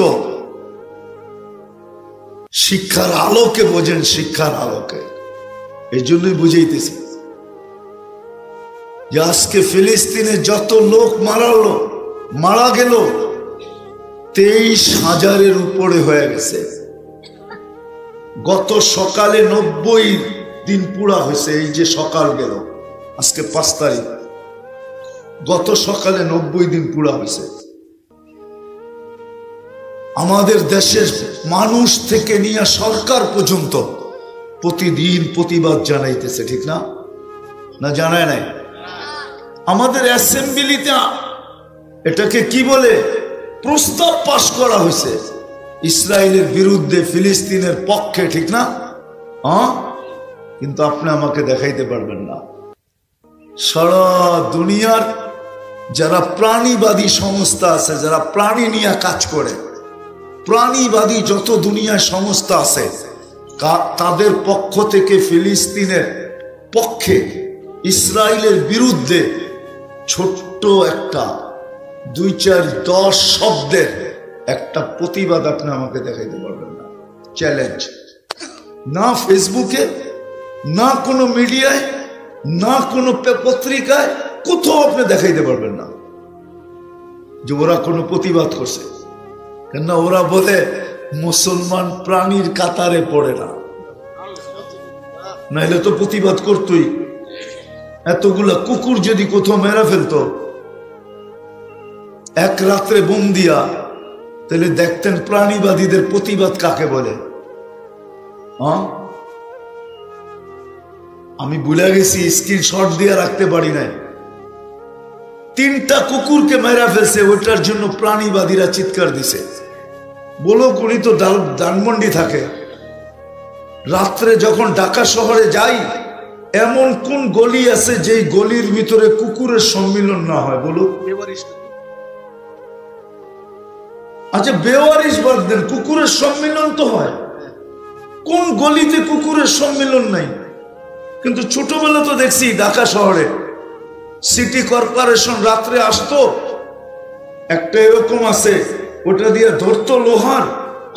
শিক্ষার আলোকে বোঝেন, শিক্ষার আলোকে। এই জন্যই বুঝাইতেছি যে আজকে ফিলিস্তিনে যত লোক মারা গেল 23,000-এর উপরে হয়ে গেছে। গত সকালে 90 দিন পুরা হয়েছে। এই যে সকাল গেল, আজকে 5 তারিখ, গত সকালে 90 দিন পুরা হয়েছে। আমাদের দেশের মানুষ থেকে নিয়ে সরকার পর্যন্ত প্রতিদিন প্রতিবাদ জানাইতেছে, ঠিক না? না জানায় নাই? আমাদের অ্যাসেম্বলিতে এটাকে কি বলে, প্রস্তাব পাশ করা হয়েছে ইসরায়েলের বিরুদ্ধে, ফিলিস্তিনের পক্ষে, ঠিক না? কিন্তু আপনি আমাকে দেখাইতে পারবেন না। সারা দুনিয়ার যারা প্রাণীবাদী সংস্থা আছে, যারা প্রাণী নিয়ে কাজ করে, প্রাণীবাদী যত দুনিয়ার সংস্থা আছে, তাদের পক্ষ থেকে ফিলিস্তিনের পক্ষে, ইসরায়েলের বিরুদ্ধে ছোট্ট একটা 2-4-10 শব্দের একটা প্রতিবাদ আপনি আমাকে দেখাইতে পারবেন না। চ্যালেঞ্জ। না ফেসবুকে, না কোনো মিডিয়ায়, না কোনো পত্রিকায়, কোথাও আপনি দেখাইতে পারবেন না যে ওরা কোনো প্রতিবাদ করছে। কেন? ওরা বলে মুসলমান প্রাণীর কাতারে পড়ে না, নাইলে তো প্রতিবাদ করতোই। এতগুলা কুকুর যদি কোথাও মেরা ফেলতো এক রাত্রে বোম দিয়া, তাহলে দেখতেন প্রাণীবাদীদের প্রতিবাদ কাকে বলে। আমি ভুলে গেছি, স্ক্রিনশট দিয়ে রাখতে পারি নাই। 3টা কুকুরকে মেরা ফেলছে, ওটার জন্য প্রাণীবাদীরা চিৎকার দিছে। বলো, উনি তো ধানমন্ডি থাকে। রাত্রে যখন ঢাকা শহরে যাই, এমন কোন গলি আছে যেই গলির ভিতরে কুকুরের সম্মিলন না হয়? বলো। আচ্ছা, বেওয়ারিশ বাদ দেন, কুকুরের সম্মিলন তো হয়। কোন গলিতে কুকুরের সম্মিলন নাই? কিন্তু ছোটবেলা তো দেখছি ঢাকা শহরে সিটি কর্পোরেশন রাত্রে আসতো, একটা এরকম আছে, ওটা দিয়ে ধরতো লোহার,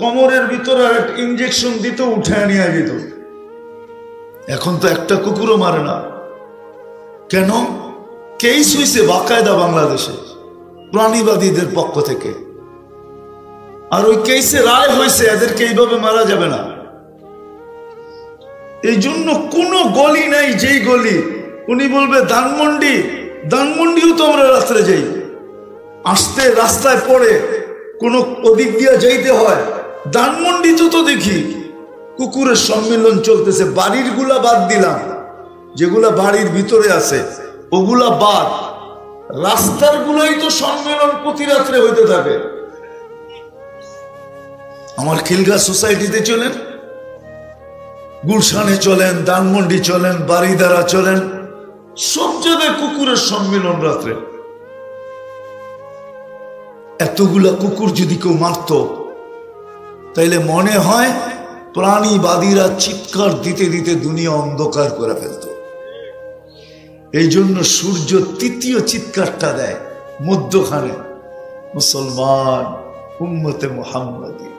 কোমরের ভিতরে একটা ইঞ্জেকশন দিত, উঠে নিয়ে যেত। এখন তো একটা কুকুরও মারে না। কেন? কেস হয়েছে বাকায়দা বাংলাদেশে প্রাণীবাদীদের পক্ষ থেকে, আর ওই কেসে রায় হয়েছে এদেরকে এইভাবে মারা যাবে না। এই জন্য কোনো গলি নাই যেই গলি উনি বলবে ধানমন্ডিও তো আমরা রাত্রে যাই, আসতে রাস্তায় পড়ে কোনো ওদিক দিয়ে যাইতে হয়। ধানমন্ডিতে তো দেখি কুকুরের সম্মেলন চলতেছে। বাড়ির গুলা বাদ দিলাম, যেগুলা বাড়ির ভিতরে আছে ওগুলা বাদ, রাস্তার গুলাই তো সম্মেলন প্রতি রাত্রে হইতে থাকে। আমার খিলগা সোসাইটিতে চলেন, গুলশানে চলেন, ধানমন্ডি চলেন, বাড়িদারা চলেন, সব জায়গায় কুকুরের সম্মেলন রাত্রে। এতগুলা কুকুর যদি কেউ মারত, তাইলে মনে হয় প্রাণীবাদীরা চিৎকার দিতে দিতে দুনিয়া অন্ধকার করে ফেলত। এই জন্য সূর্য তৃতীয় চিৎকারটা দেয়, মধ্যখানে মুসলমান উম্মতে মুহাম্মাদি।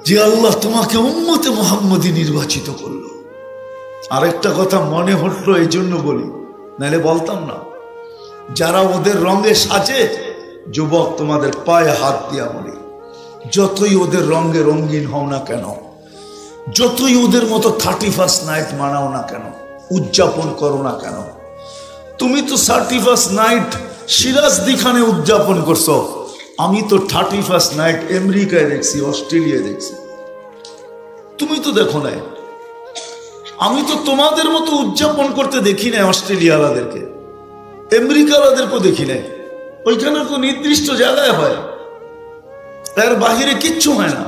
যে আল্লাহ তোমাকে উম্মতে মুহাম্মাদি নির্বাচিত করলো। আরেকটা কথা মনে হলো, এই জন্য বলি, নাহলে বলতাম না। যারা ওদের রঙে সাজে, যুবক তোমাদের পায়ে হাত দিয়া বলি, যতই ওদের রঙে রঙিন হও না কেন, যতই ওদের মতো 31st নাইট মানাও না কেন, উদযাপন করো না কেন, তুমি তো 31st নাইট সিরাজদিখানে উদযাপন করছো। আমি তো 31st নাইট আমেরিকায় দেখছি, অস্ট্রেলিয়ায় দেখছি। তুমি তো দেখো নাই। আমি তো তোমাদের মতো উদযাপন করতে দেখি নাই অস্ট্রেলিয়ালাদেরকে, আমেরিকালাদেরকেও দেখি নাই। ওইখানে তো নির্দিষ্ট জায়গায় হয়, এর বাহিরে কিচ্ছু হয় না।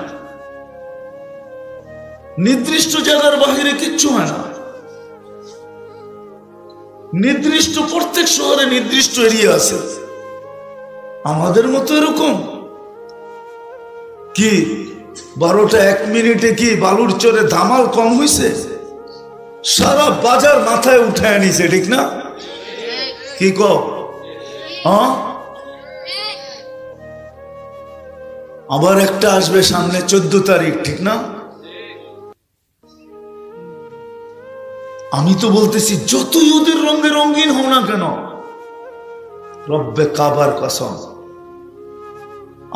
নির্দিষ্ট জায়গার বাহিরে কিচ্ছু হয় না। নির্দিষ্ট প্রত্যেক শহরে নির্দিষ্ট এরিয়া আছে। আমাদের মতো এরকম কি 12টা 1 মিনিটে কি বালুর চরে ধামাল কম হয়েছে? সারা বাজার মাথায় উঠায় আনিছে, ঠিক না? কি কও? আবার একটা আসবে সামনে 14 তারিখ, ঠিক না? আমি তো বলতেছি যতই ওদের রঙে রঙিন হও না কেন, রব্বে কাবার কসম,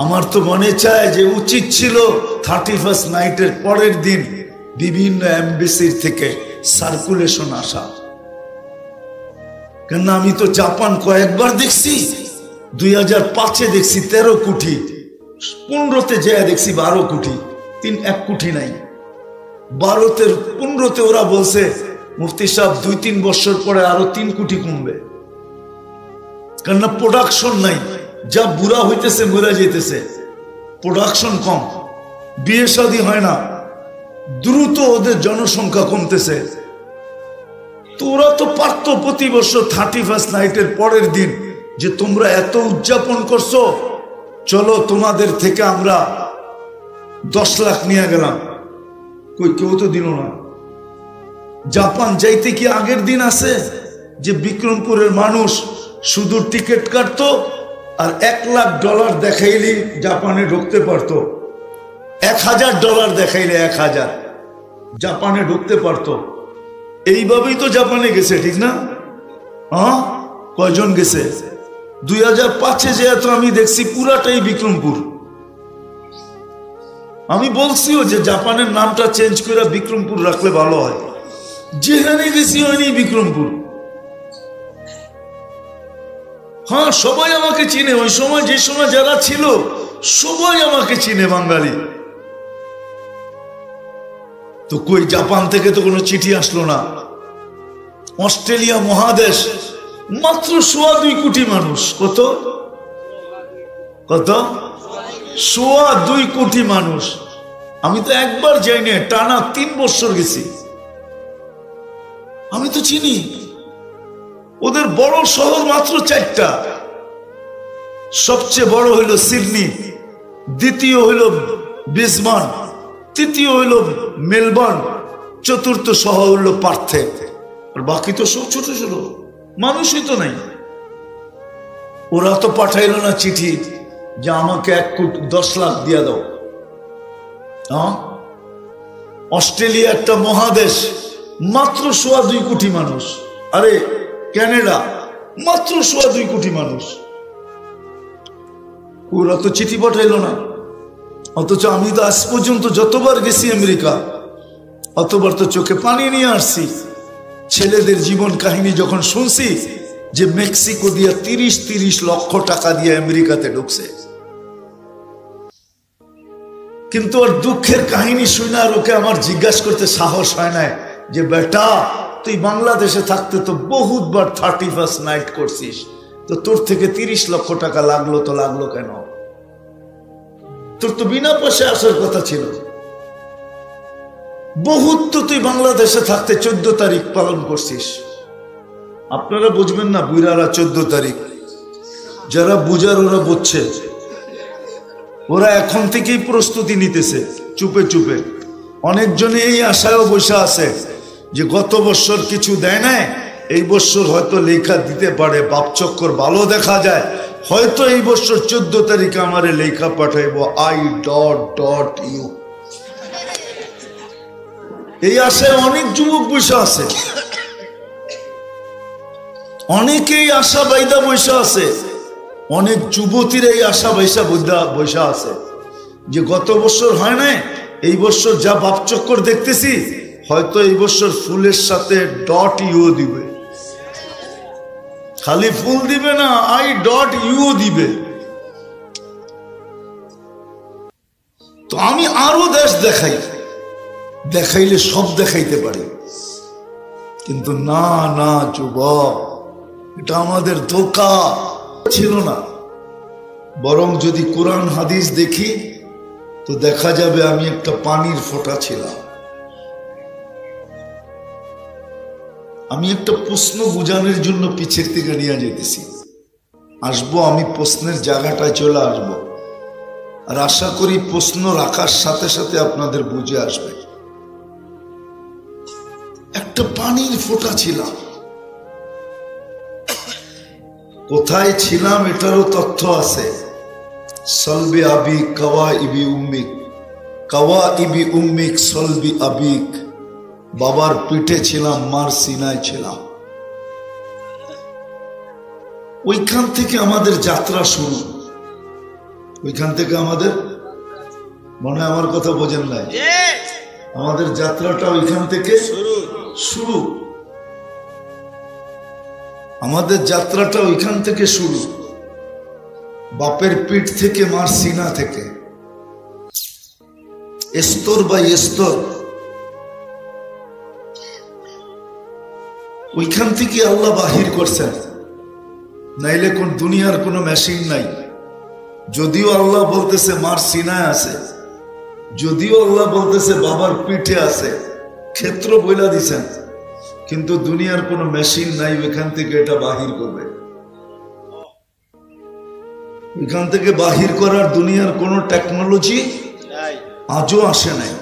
আমার তো মনে চায় যে উচিত ছিল 31st নাইটের পরের দিন বিভিন্ন এমবেসির থেকে সার্কুলেশন আসা। কেন আমি তো জাপান কয়েকবার দেখছি। 2005-এ দেখছি 13 কোটি, 15-তে যায় দেখছি 12 কোটি, 1 কোটি নাই। 15-তে ওরা বলছে মুফতি সাহেব 2-3 বছর পরে আরো 3 কোটি কমবে। কেননা প্রোডাকশন নাই, যা বুড়া হইতেছে মরে যেতেছে, প্রোডাকশন কম, বিয়ে শাদী হয় না, দ্রুত ওদের জনসংখ্যা কমতেছে। তো ওরা তো পারত প্রতি বছর 31st নাইটের পরের দিন যে তোমরা এত উদযাপন করছো, চলো তোমাদের থেকে আমরা 10 লাখ নিয়ে গেলাম। কই কেউ তো দিল না। জাপান যাইতে কি আগের দিন আছে যে বিক্রমপুরের মানুষ শুধু টিকিট কাটতো আর $1 লাখ দেখাইলে জাপানে ঢুকতে পারতো? $1000 দেখাইলে 1000 জাপানে ঢুকতে পারতো। এইভাবেই তো জাপানে গেছে, ঠিক না? কয়জন গেছে? 2005-এ যেহেতু আমি দেখছি পুরাটাই বিক্রমপুর। আমি বলছিও যে জাপানের নামটা চেঞ্জ করে বিক্রমপুর রাখলে ভালো হয়। যেখানে গেছি হয়নি বিক্রমপুর। হ্যাঁ, সবাই আমাকে চিনে। ওই সময় যে সময় যারা ছিল সবাই আমাকে চিনে, বাঙালি। তো কই জাপান থেকে তো কোনো চিঠি আসলো না। অস্ট্রেলিয়া মহাদেশ, মাত্র 2.25 কোটি মানুষ। কত কত 2.25 কোটি মানুষ। আমি তো একবার যাইনি, টানা 3 বছর গেছি। আমি তো চিনি। ওদের বড় শহর মাত্র 4টা। সবচেয়ে বড় হইল সিডনি, দ্বিতীয় হইল ব্রিসবেন, তৃতীয় হইল মেলবোর্ন, চতুর্থ শহর হইল পার্থে। আর বাকি তো সব ছোট ছোট, মানুষই তো নাই। ওরা তো পাঠাইল না চিঠি যে আমাকে 10 লাখ দিয়া দাও। অস্ট্রেলিয়া একটা মহাদেশ, মাত্র 2.25 কোটি মানুষ। আরে ক্যানাডা, মাত্র 2.25 কোটি মানুষ। ওরা তো চিঠি পাঠাইল না। অথচ আমি তো আজ পর্যন্ত যতবার গেছি আমেরিকা, অতবার তো চোখে পানি নিয়ে আসছি। ছেলেদের জীবন কাহিনী যখন শুনছি যে মেক্সিকো দিয়ে 30 লক্ষ টাকা দিয়ে আমেরিকাতে ঢুকছে, কিন্তু ওর দুঃখের কাহিনী শুনে আর ওকে আমার জিজ্ঞাসা করতে সাহস হয় না যে বেটা তুই বাংলাদেশে থাকতে তো বহুতবার 31st নাইট করছিস, তো তোর থেকে 30 লক্ষ টাকা লাগলো, তো লাগলো কেন? তোর তো বিনা পয়সায় আসার কথা ছিল। বহুত তো তুই বাংলাদেশে থাকতে 14 তারিখ পালন করছিস। আপনারা বুঝবেন না, বুড়ারা 14 তারিখ, যারা বুঝার ওরা বুঝছে। ওরা এখন থেকেই প্রস্তুতি নিতেছে চুপে চুপে। অনেকজনে এই আশায়ও বসে আছে যে গত বছর কিছু দেয় নাই, এই বছর হয়তো লেখা দিতে পারে, বাপ চক্কর ভালো দেখা যায়, হয়তো এই বছর 14 তারিখে আমারে লেখা পাঠাইব I.U। এই আশায় অনেক যুবক বসে আছে, অনেকেই আশা বাইদা বসে আছে, অনেক যুবতীর এই আশা বসে আছে যে গত বছর হয় না, এই বছর যা বাপ চক্কর দেখতেছি হয়তো এই বছর ফুলের সাথে .U দিবে, খালি ফুল দিবে না I.U দিবে। তো আমি আরো দেশ দেখাইলে সব দেখাইতে পারি, কিন্তু না না যুবক, এটা আমাদের ধোঁকা ছিল না। বরং যদি কোরআন হাদিস দেখি তো দেখা যাবে আমি একটা পানির ফোঁটা ছিলাম। আমি একটা প্রশ্ন বুঝানোর জন্য পিছের থেকে নিয়ে যেতেছি, আসবো, আমি প্রশ্নের জায়গাটায় চলে আসবো, আর আশা করি প্রশ্ন রাখার সাথে সাথে আপনাদের বুঝে আসবে। একটা পানির ফোঁটা ছিলাম, কোথায় ছিলাম এটারও তথ্য আছে। সলবি আবিক কাওয়াইবি উম্মিক, কাওয়াইবি উম্মিক সলবি আবিক, বাবার পিঠে ছিলাম, মার সিনায় ছিলাম। ওইখান থেকে আমাদের যাত্রা শুরু, ওইখান থেকে আমাদের, মনে হয় আমার কথা বোঝেন নাই, আমাদের যাত্রাটা ওইখান থেকে শুরু, আমাদের যাত্রাটা ওইখান থেকে শুরু, বাপের পিঠ থেকে, মার সিনা থেকে, স্তর বাই স্তর। ওইখান থেকে আল্লাহ বাহির করছেন, নাইলে কোন দুনিয়ার কোনো মেশিন নাই। যদিও আল্লাহ বলতেছে মার সিনায় আছে, যদিও আল্লাহ বলতেছে বাবার পিঠে আছে, ক্ষেত্র বইলা দিছেন, কিন্তু দুনিয়ার কোনো মেশিন নাই ওইখান থেকে এটা বাহির করবে। ওইখান থেকে বাহির করার দুনিয়ার কোনো টেকনোলজি আজও আসে নাই,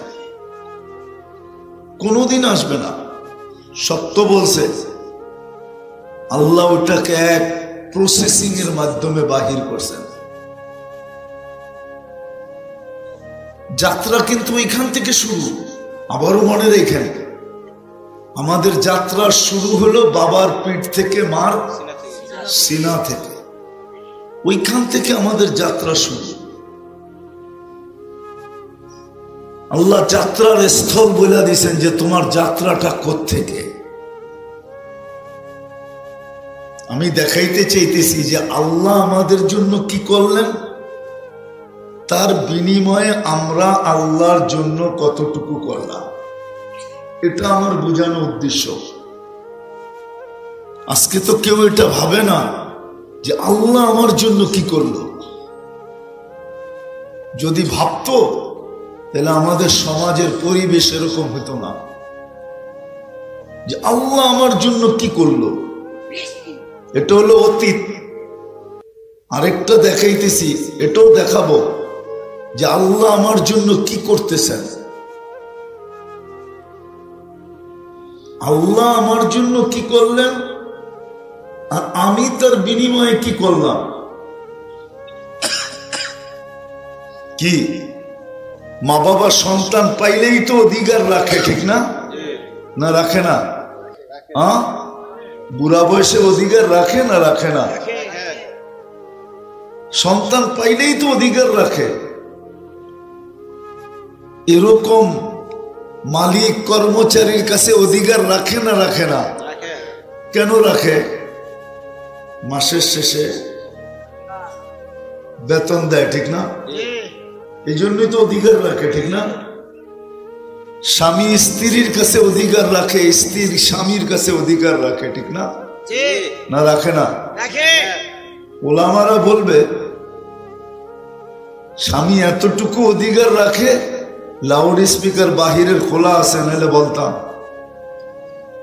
কোনোদিন আসবে না। সত্য বলছে আল্লাহ ওটাকে এক প্রসেসিং এর মাধ্যমে বাহির করছেন। যাত্রা কিন্তু এখান থেকে শুরু। আবারও মনে রেখেন, আমাদের যাত্রা শুরু হলো বাবার পিঠ থেকে, মার সিনা থেকে, ওইখান থেকে আমাদের যাত্রা শুরু। আল্লাহ যাত্রার স্থল বলে দিয়েছেন যে তোমার যাত্রাটা কোত্থেকে। আমি দেখাইতে চাইতেছি যে আল্লাহ আমাদের জন্য কি করলেন, তার বিনিময়ে আমরা আল্লাহর জন্য কতটুকু করলাম, এটা আমার বোঝানো উদ্দেশ্য। আজকে তো কেউ এটা ভাবে না যে আল্লাহ আমার জন্য কি করলো। যদি ভাবতো তাহলে আমাদের সমাজের পরিবেশ এরকম হতো না, যে আল্লাহ আমার জন্য কি করলো। এটা হলো অতীত। আরেকটা দেখাইতেছি, এটাও দেখাবো যে আল্লাহ আমার জন্য কি করতেছেন। আল্লাহ আমার জন্য কি করলেন আর আমি তার বিনিময়ে কি করলাম। কি মা বাবা সন্তান পাইলেই তো অধিকার রাখে, ঠিক না? না রাখে না? বুড়া বয়সে অধিকার রাখে না রাখে না? সন্তান পাইলেই তো অধিকার রাখে। এরকম মালিক কর্মচারীর কাছে অধিকার রাখে না রাখে না? কেন রাখে? মাসের শেষে বেতন দেয়, ঠিক না? এই জন্যই তো অধিকার রাখে, ঠিক না? স্বামী স্ত্রীর কাছে অধিকার রাখে, স্ত্রী স্বামীর কাছে অধিকার রাখে, ঠিক না? না রাখে না? ওলামারা বলবে স্বামী এতটুকু অধিকার রাখে, লাউড স্পিকার বাহিরের খোলা আছে, নাহলে বলতাম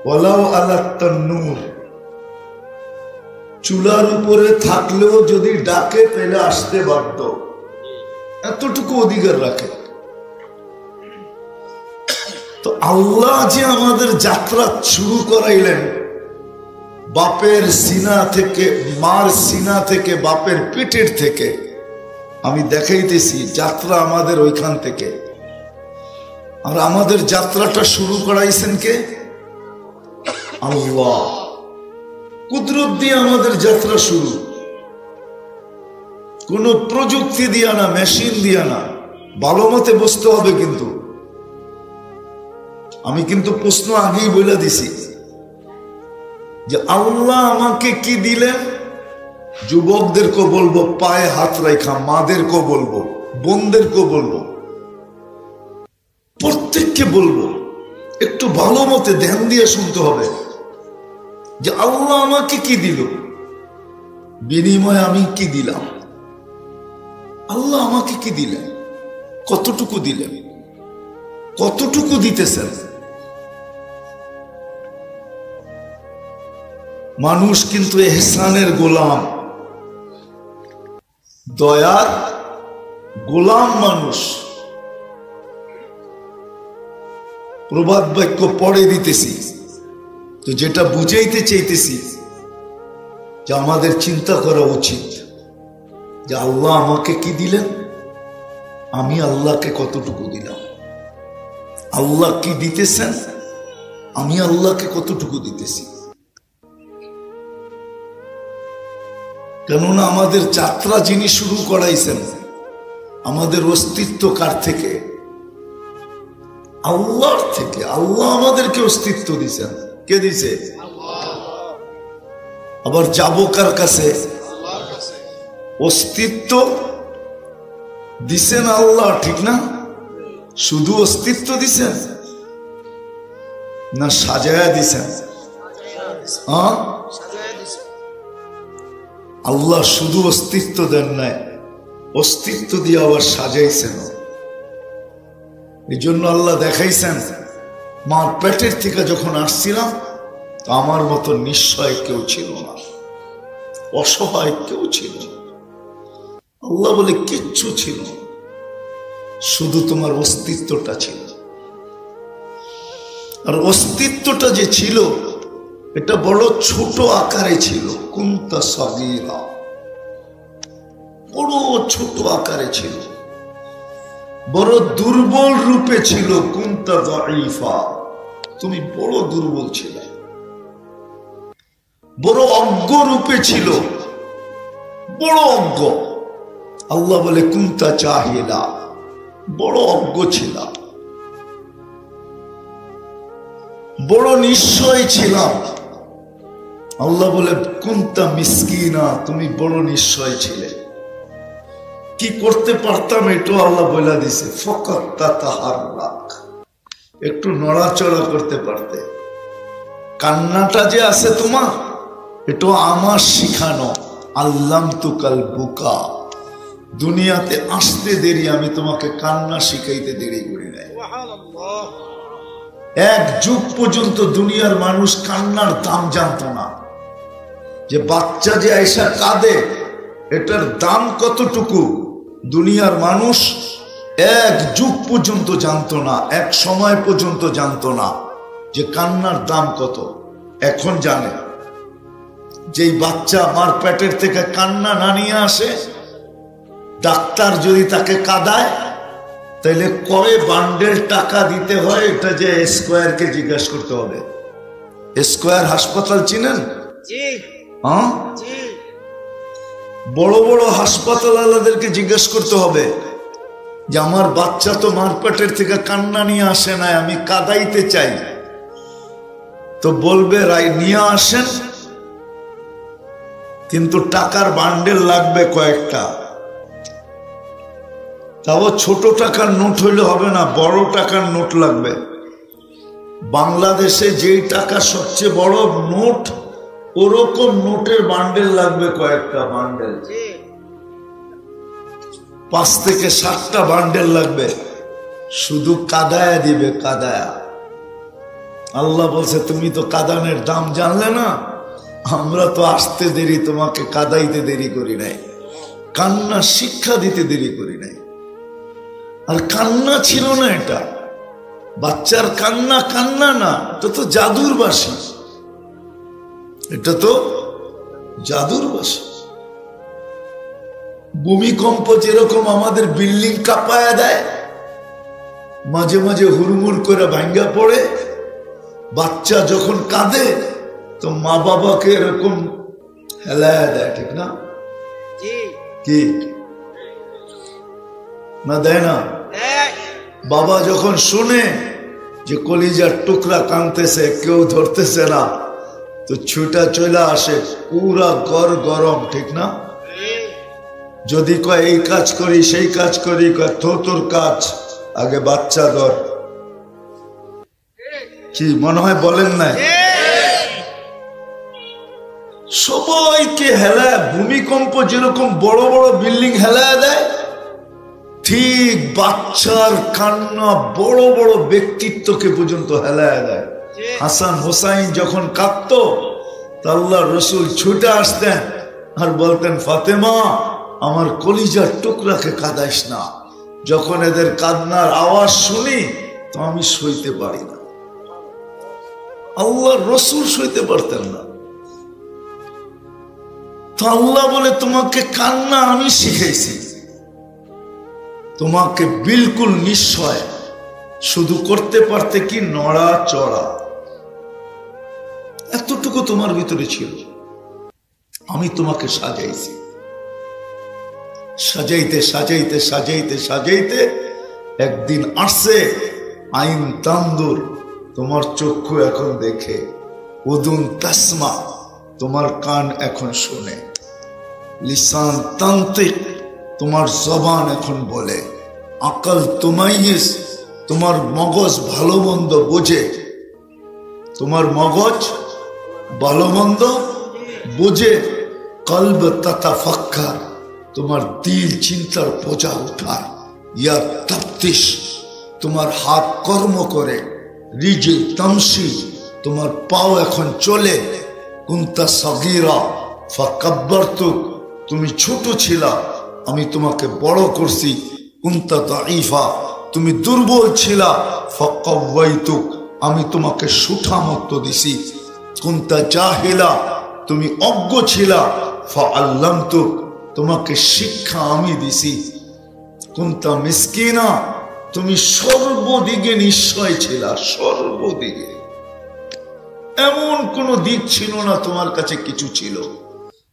ওয়ালাউ আলা তান্নুর, চুলার উপরে থাকলেও যদি ডাকে তাহলে আসতে বাধ্য, এতটুকু অধিকার রাখে। তো আল্লাহ যে আমাদের যাত্রা শুরু করাইলেন, বাপের সিনা থেকে, মার সিনা থেকে, বাপের পিঠের থেকে আমি দেখাইতেছি যাত্রা আমাদের ওইখান থেকে। আর আমাদের যাত্রাটা শুরু করাইছেন কে? আল্লাহ। কুদরত দিয়ে আমাদের যাত্রা শুরু, কোন প্রযুক্তি দিয়া না, মেশিন দিয়া না। ভালো মতে বসতে হবে। কিন্তু আমি কিন্তু প্রশ্ন আগেই বলে দিছি যে আল্লাহ আমাকে কি দিলেন। যুবকদেরকে বলবো পায়ে হাত রাখা, মাদেরকে বলবো, বোনদেরকে বলবো, প্রত্যেককে বলবো একটু ভালো মতে ধ্যান দিয়ে শুনতে হবে যে আল্লাহ আমাকে কি দিল, বিনিময়ে আমি কি দিলাম। আল্লাহ আমাকে কি দিলেন, কতটুকু দিলেন, কতটুকু দিতেছেন। মানুষ কিন্তু এহসানের গোলাম, দয়ার গোলাম মানুষ। প্রবাদ বাক্য পড়ে দিতেছি তো যেটা বুঝাইতে চাইতেছি যে আমাদের চিন্তা করা উচিত যে আল্লাহ আমাকে কি দিলেন, আমি আল্লাহকে কতটুকু দিলাম। আল্লাহ কি দিতেছেন, আমি আল্লাহকে কতটুকু দিতেছি। কেননা আমাদের যাত্রা যিনি শুরু করাইছেন, আমাদের অস্তিত্ব কার থেকে? আল্লাহর থেকে। আল্লাহ আমাদেরকে অস্তিত্ব দিছেন। কে দিছে? আবার যাব কার কাছে? অস্তিত্ব দিছেন আল্লাহ, ঠিক না? শুধু অস্তিত্ব দিছেন না সাজায়া দিছেন? আল্লাহ শুধু অস্তিত্ব দেন নাই, অস্তিত্ব দিয়ে আবার সাজাইছেন। এই জন্য আল্লাহ দেখাইছেন মার পেটের থেকে যখন আসছিলাম তো আমার মতো নিঃস্বয় কেউ ছিল না, অসহায় কেউ ছিল না। আল্লাহ বলে কিচ্ছু ছিল না, শুধু তোমার অস্তিত্বটা ছিল। আর অস্তিত্বটা যে ছিল এটা বড় ছোট আকারে ছিল। কুনতা সাগীরা, বড় ছোট আকারে ছিল, বড় দুর্বল রূপে ছিল। কুনতা দাঈফা, তুমি বড় দুর্বল ছিলে। বড় অজ্ঞ রূপে ছিল, বড় অজ্ঞ। আল্লাহ বলে কুনতা জাহিলা, বড় অজ্ঞ ছিল। বড় নিশ্চয় ছিলাম। আল্লাহ বলে কুনতা মিসকিনা, তুমি বড় নিশ্চয় ছিলে। কি করতে পারতাম এটাও আল্লাহ বলে দিছে। ফকাত তাতাহাররাক, একটু নড়াচড়া করতে পারতে। কান্নাটা যে আছে তোমার, এটা আমার শিখানো। আল্লামতুকাল বুকা, দুনিয়াতে আসতে দেরি, আমি তোমাকে কান্না শিখাইতে দেরি করি নাই। এক যুগ পর্যন্ত দুনিয়ার মানুষ কান্নার দাম জানতো না, যে বাচ্চা যে আয়সা কাঁদে এটার দাম কতটুকু দুনিয়ার মানুষ এক যুগ পর্যন্ত জানতো না, এক সময় পর্যন্ত জানতো না যে কান্নার দাম কত। এখন জানে। যেই বাচ্চা আমার পেটের থেকে কান্না না নিয়ে আসে, ডাক্তার যদি তাকে কাঁদায় তাহলে কয় বান্ডেল টাকা দিতে হয়, এটা যে স্কয়ারকে জিজ্ঞাসা করতে হবে। স্কয়ার হাসপাতাল চিনেন? হ্যাঁ, বড় বড় হাসপাতাল আলাদেরকে জিজ্ঞেস করতে হবে যে আমার বাচ্চা তো মার পেটের থেকে কান্না নিয়ে আসে না, আমি কাঁদাইতে চাই। তো বলবে রায় নিয়ে আসেন, কিন্তু টাকার বান্ডেল লাগবে কয়েকটা। তাও ছোট টাকার নোট হইলে হবে না, বড় টাকার নোট লাগবে। বাংলাদেশে যেই টাকা সবচেয়ে বড় নোট, ওরকম নোটের বান্ডেল লাগবে কয়েকটা বান্ডেল। 5 থেকে 7টা বান্ডেল লাগবে, শুধু কাদায়া দিবে, কাদায়া। আল্লাহ বলছে তুমি তো কাদানের দাম জানলে না, আমরা তো আসতে দেরি, তোমাকে কাদাইতে দেরি করি নাই, কান্না শিক্ষা দিতে দেরি করি নাই। আর কান্না ছিল না, এটা বাচ্চার কান্না, কান্না না, এটা তো জাদুর বাসি। এটা তো জাদুর বাসা। ভূমিকম্প যেরকম আমাদের বিল্ডিং কাঁপায়া দেয়, মাঝে মাঝে হুড়মুড় করে ভাঙ্গা পড়ে, বাচ্চা যখন কাঁদে তো মা বাবাকে এরকম হেলায়া দেয়, ঠিক না? কি না দেয় না? বাবা যখন শুনে যে কলিজার টুকরা কাঁদতেছে, কেউ ধরতেছে না, তো ছুটা চলে আসে, পুরা ঘর গরম, ঠিক না? যদি কয় এই কাজ করি সেই কাজ করি, কয় তোর কাজ আগে বাচ্চা ধর। কি মনে হয় বলেন না? সবাইকে হেলায়, ভূমিকম্প যেরকম বড় বড় বিল্ডিং হেলায় দেয়, ঠিক বাচ্চার কান্না বড় বড় ব্যক্তিত্বকে পর্যন্ত হেলায় দেয়। হাসান হোসাইন যখন কাঁদতো, আল্লাহ রসুল ছুটে আসতেন আর বলতেন, ফাতেমা আমার কলিজার টুকরাকে কাঁদাইস না, যখন এদের কান্নার আওয়াজ শুনি তো আমি সইতে পারি না। আল্লাহ রসুল সইতে পারতেন না, তো আল্লাহ বলে তোমাকে কান্না আমি শিখাইছি, তোমাকে বিলকুল নিশ্চয় শুধু করতে পারতে কি নড়া চড়া, এতটুকু তোমার ভিতরে ছিল, আমি তোমাকে সাজাইছি। সাজাইতে সাজাইতে সাজাইতে সাজাইতে একদিন আসছে আইন তান্দুর, তোমার চক্ষু এখন দেখে, উদুন তাসমা তোমার কান এখন শুনে, লিসান তান্ত্রিক তোমার জবান এখন বলে, আকল তুমাইয়িস তোমার মগজ ভালো মন্দ বোঝে, তোমার মগজ ভালো মন্দ বোঝে, কলব তাতাফাক্কার তোমার দিল চিন্তার বোঝা উঠায়, ইয়া তাফতিশ তোমার হাত কর্ম করে, রিজিল তামশি তোমার পাও এখন চলে, কুনতা সাগীরা ফাকাব্বারতুক তুমি ছোট ছিলা আমি তোমাকে বড় করছি, কুনতা দাঈফা তুমি দুর্বল ছিলা ফাকাওয়াইতুক আমি তোমাকে সুঠামত্ব দিছি, কুনতা জাহিলা তুমি অজ্ঞ ছিলা ফাআল্লামতুক তোমাকে শিক্ষা আমি দিছি, কুনতা মিসকিনা তুমি সর্বদিকে নিশ্চয় ছিলা, সর্বদিকে এমন কোন দিক ছিল না তোমার কাছে কিছু ছিল,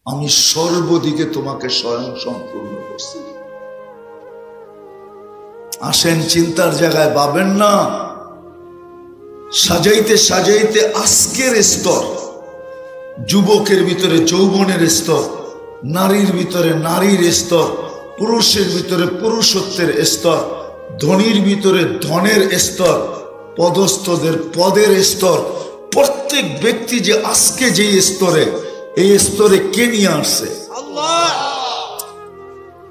আমি সর্বদিকে তোমাকে স্বয়ং সম্পূর্ণ করছি। আসেন চিন্তার জায়গায় পাবেন না, সাজাইতে সাজাইতে আজকের স্তর, যুবকের ভিতরে যৌবনের স্তর, নারীর ভিতরে নারীর স্তর, পুরুষের ভিতরে পুরুষত্বের স্তর, ধনীর ভিতরে ধনের স্তর, পদস্থদের পদের স্তর, প্রত্যেক ব্যক্তি যে আজকে যে স্তরে, এই স্তরে কে নিয়ে আসছে?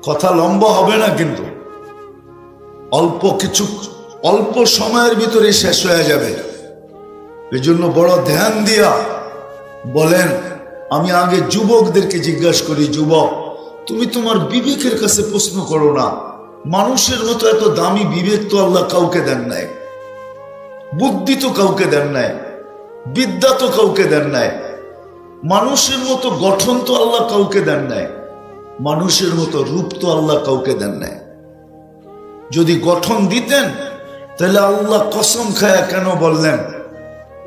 কথা লম্বা হবে না, কিন্তু অল্প কিছু অল্প সময়ের ভিতরে শেষ হয়ে যাবে। এই জন্য বড় ধ্যান দিয়া বলেন, আমি আগে যুবকদেরকে জিজ্ঞাসা করি, যুবক তুমি তোমার বিবেকের কাছে প্রশ্ন করো না, মানুষের মতো এত দামি বিবেক তো আল্লাহ কাউকে দেন নাই, বুদ্ধি তো কাউকে দেন নাই, বিদ্যা তো কাউকে দেন নাই, মানুষের মতো গঠন তো আল্লাহ কাউকে দেন নাই, মানুষের মতো রূপ তো আল্লাহ কাউকে দেন নাই। যদি গঠন দিতেন তাহলে আল্লাহ কসম খায়া কেন বললেন,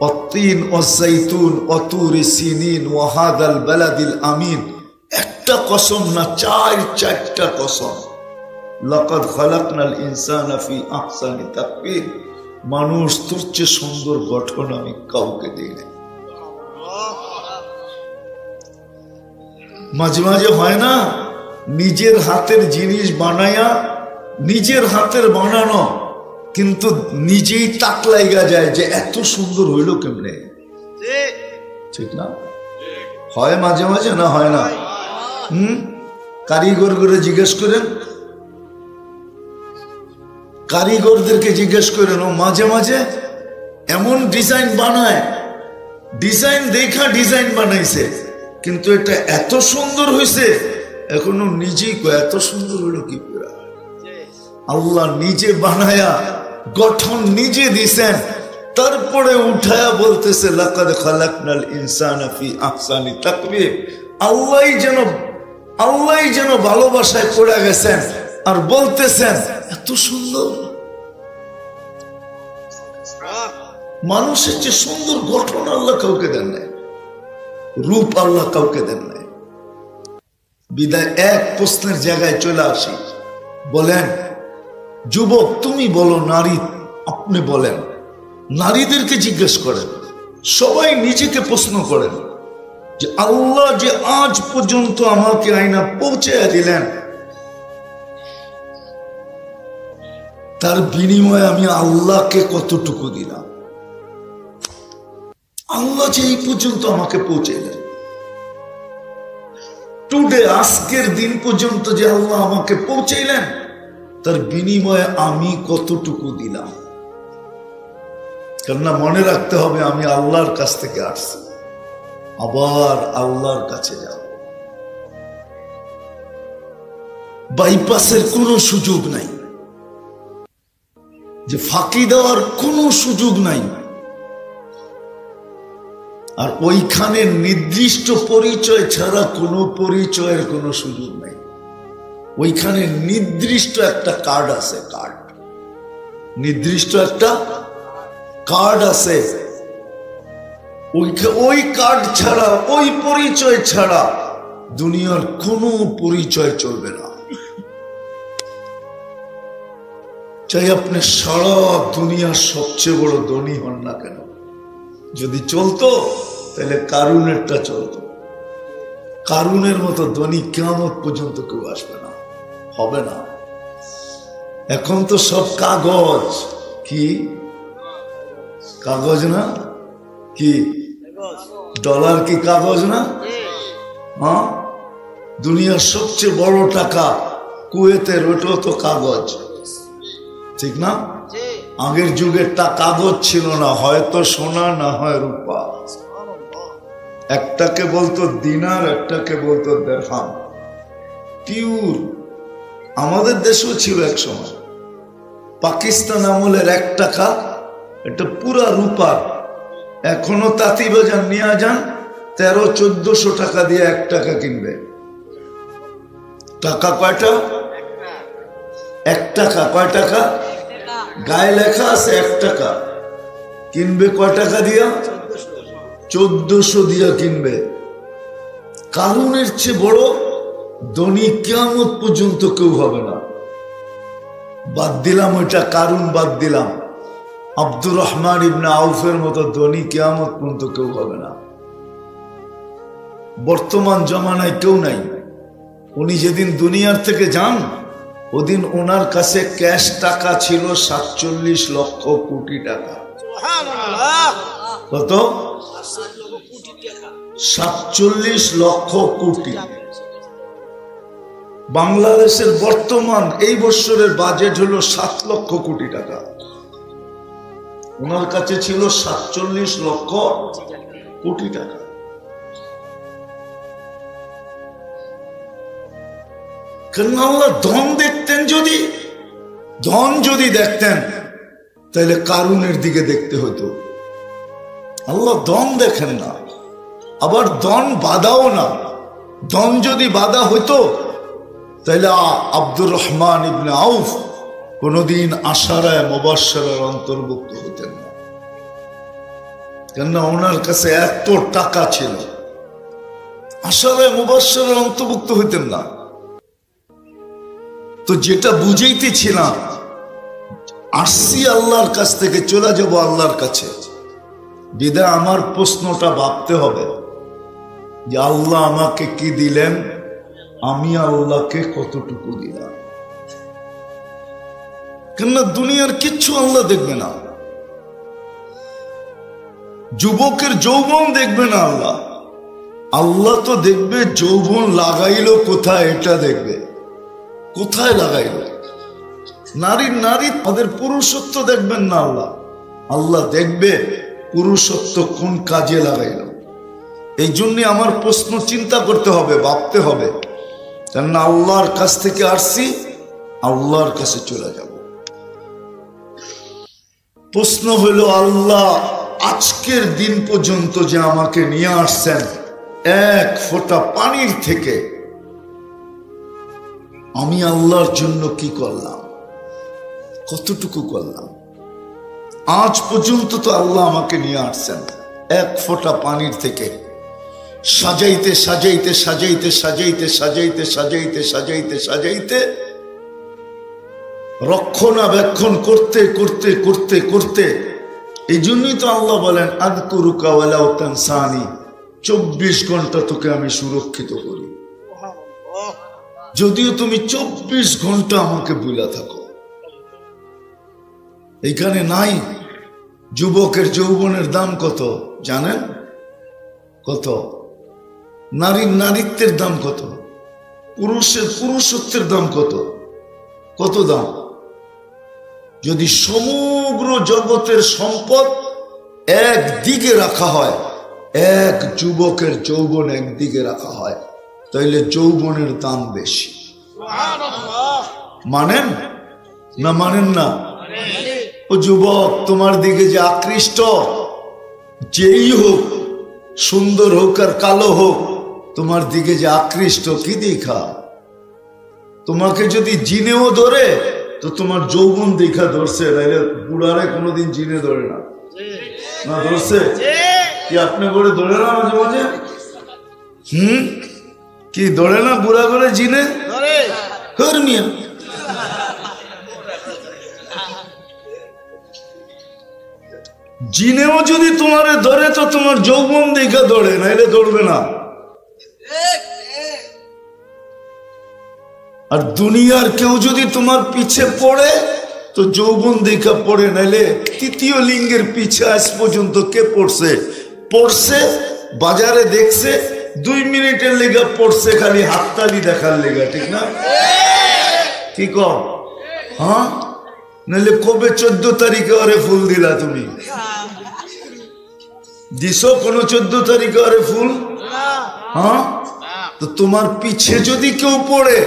অত্তিন ওয়াযাইতুন ওয়াতুরি সিনিন ওয়াহাদাল বালাদিল আমিন, একটা কসম না, চারটা কসম। লাকাদ খালাকনাল ইনসানা ফি আহসানি তাকবীর, মানুষ তোর চেয়ে সুন্দর গঠন আমি কাউকে দিই না। মাঝে মাঝে হয় না, নিজের হাতের জিনিস বানায়া, নিজের হাতের বানানো, কিন্তু নিজেই তাক লাগা যায় যে এত সুন্দর হইল কেমনে, ঠিক না? হয় মাঝে মাঝে, না হয় না? কারিগর করে জিজ্ঞেস করেন, কারিগরদেরকে জিজ্ঞেস করেন, ও মাঝে মাঝে এমন ডিজাইন বানায়, ডিজাইন দেখা ডিজাইন বানাইছে, কিন্তু এটা এত সুন্দর হয়েছে, এখনো নিজেই এত সুন্দর হইল কি করে? আল্লাহ নিজে বানায়া গঠন নিজে দিছেন, তারপরে উঠায়া বলতেছে লাকাদ খালাকনাল ইনসানা ফি আহসানি তাকওয়িম। আল্লাহই যেন ভালোবাসায় পড়ে গেছেন আর বলতেছেন এত সুন্দর। মানুষের যে সুন্দর গঠন আল্লাহ কাউকে দেন নাই, রূপ আল্লাহ কাউকে দেন নাই। বিদায় এক প্রশ্নের জায়গায় চলে আসি, বলেন যুবক তুমি বলো, নারী আপনি বলেন, নারীদেরকে জিজ্ঞেস করেন, সবাই নিজেকে প্রশ্ন করেন যে আল্লাহ যে আজ পর্যন্ত আমাকে আয়না পৌঁছে দিলেন, তার বিনিময়ে আমি আল্লাহকে কতটুকু দিলাম? আল্লাহ যে এই পর্যন্ত আমাকে পৌঁছে দেন, টুডে আজকের দিন পর্যন্ত যে আল্লাহ আমাকে পৌঁছাইলেন, তার বিনিময়ে আমি কতটুকু দিলাম? কেননা মনে রাখতে হবে আমি আল্লাহর কাছ থেকে আসছি, আবার আল্লাহর কাছে যাব। বাইপাসের কোনো সুযোগ নাই, যে ফাঁকি দেওয়ার কোনো সুযোগ নাই। আর ওইখানে নির্দিষ্ট পরিচয় ছাড়া কোনো পরিচয়ের কোনো সুযোগ নাই। ওইখানে নির্দিষ্ট একটা কার্ড আছে, কার্ড, নির্দিষ্ট একটা কার্ড আছে। ওই কার্ড ছাড়া, ওই পরিচয় ছাড়া দুনিয়ার কোনো পরিচয় চলবে না। চাই আপনি সারা দুনিয়ার সবচেয়ে বড় ধনী হন না কেন, যদি চলতো তাহলে কারুনেরটা চলতো। কারুনের মতো ধনী কিয়ামত পর্যন্ত কেউ আসবে না, হবে না। এখন তো সব কাগজ, কি কাগজ না, কি ডলার কি কাগজ না? হ্যাঁ, দুনিয়ার সবচেয়ে বড় টাকা কুয়েতের, ওটাও তো কাগজ, ঠিক না? আগের যুগের কাগজ ছিল না, হয়তো সোনা না হয় রূপা। একটাকে বলতো দিনার, একটাকে বলতো দিরহাম, পিওর। আমাদের দেশেও ছিল এক সময়, পাকিস্তান আমলের 1 টাকা, এটা পুরা রূপার। এখনো তাঁতিবাজার নিয়ে যান, 1300-1400 টাকা দিয়ে 1 টাকা কিনবে। টাকা কয়টা? 1 টাকা। কয় টাকা? গায়ে লেখা আছে 1 টাকা। কিনবে কয় টাকা দিয়া? 1400 দিয়া কিনবে। কারুনের চেয়ে বড় ধনী কিয়ামত পর্যন্ত কেউ হবে না। বাদ দিলাম ওইটা, কারুন বাদ দিলাম, আব্দুর রহমান ইবনে আউফের মতো ধনী কিয়ামত পর্যন্ত কেউ হবে না। বর্তমান জমানায় কেউ নাই। উনি যেদিন দুনিয়ার থেকে যান, ওদিন ওনার কাছে ক্যাশ টাকা ছিল 47 লক্ষ কোটি টাকা। কত? 47 লক্ষ কোটি। বাংলাদেশের বর্তমান এই বছরের বাজেট হলো 7 লক্ষ কোটি টাকা। ওনার কাছে ছিল 47 লক্ষ কোটি টাকা। কেন? আল্লাহ ধন দেখতেন, ধন যদি দেখতেন তাহলে কারুনের দিকে দেখতে হতো। আল্লাহ ধন দেখেন না, আবার ধন বাধাও না। ধন যদি বাধা হইতো তাহলে আব্দুর রহমান ইবনে আউফ কোনদিন আশারায়ে মুবাশশারার অন্তর্ভুক্ত হতেন না। কেননা ওনার কাছে এত টাকা ছিল, আশারায়ে মুবাশশারার অন্তর্ভুক্ত হইতেন না। তো যেটা বুঝাইতেছিলাম, আসছি আল্লাহর কাছ থেকে, চলে যাব আল্লাহর কাছে। বিদায় আমার প্রশ্নটা ভাবতে হবে যে আল্লাহ আমাকে কি দিলেন, আমি আল্লাহকে কতটুকু দিলাম। কেননা দুনিয়ার কিচ্ছু আল্লাহ দেখবে না। যুবকের যৌবন দেখবে না আল্লাহ। আল্লাহ তো দেখবে যৌবন লাগাইলো কোথায়, এটা দেখবে কোথায় লাগাইলো। নারী তাদের পুরুষত্ব দেখবেন না আল্লাহ। আল্লাহ দেখবে পুরুষত্ব কোন কাজে লাগাইল। এই জন্য আমার প্রশ্ন চিন্তা করতে হবে, ভাবতে হবে। কেননা আল্লাহর কাছ থেকে আসছি, আল্লাহর কাছে চলে যাব। প্রশ্ন হলো, আল্লাহ আজকের দিন পর্যন্ত যে আমাকে নিয়ে আসছেন এক ফোঁটা পানির থেকে, আমি আল্লাহর জন্য কি করলাম, কতটুকু করলাম? আজ পর্যন্ত তো আল্লাহ আমাকে নিয়ে আসছেন এক ফোঁটা পানির থেকে, সাজাইতে সাজাইতে সাজাইতে সাজাইতে সাজাইতে সাজাইতে সাজাইতে সাজাইতে রক্ষণাবেক্ষণ করতে করতে করতে করতে, এই জন্যই তো আল্লাহ বলেন আযকুরুকা ওয়ালাউ তানসানি, 24 ঘন্টা তোকে আমি সুরক্ষিত করি, যদিও তুমি 24 ঘন্টা আমাকে ভুলে থাকো। এখানে নাই যুবকের যৌবনের দাম কত জানেন? কত? নারীর নারীত্বের দাম কত? পুরুষের পুরুষত্বের দাম কত? কত দাম? যদি সমগ্র জগতের সম্পদ একদিকে রাখা হয়, এক যুবকের যৌবন একদিকে রাখা হয়, তাইলে যৌবনের দাম বেশি। মানেন না মানেন না? ও যুবক, তোমার দিকে যে আকৃষ্ট, যেই হোক, সুন্দর হোক আর কালো হোক, তোমার দিকে যে আকৃষ্ট, কি দেখা? তোমাকে যদি জিনেও ধরে তো তোমার যৌবন দেখা ধরছে, নাইলে বুড়ারে কোনোদিন জিনে ধরে না। না ধরছে কি? আপনি করে ধরে না মাঝে মাঝে? কি ধরে না বুড়া করে জিনে? মিয়া জিনেও যদি তোমারে ধরে তো তোমার যৌবন দেখা ধরে, নাইলে ধরবে না। আর দুনিয়ার কেউ যদি তোমার পিছে পড়ে তো যৌবন দেখা পড়ে, নাইলে তৃতীয় লিঙ্গের পিছে আজ পর্যন্ত কে পড়ছে? পড়ছে বাজারে দেখছে, 2 মিনিটের লেগা পড়ছে, খালি হাততালি দেখার লেগা, ঠিক না? কি কর? হ্যাঁ, নাইলে কবে 14 তারিখে আরে ফুল দিলা তুমি? দিছো কোনো 14 তারিখে আরে ফুল? হ্যাঁ, তো তোমার পিছে যদি কেউ পড়ে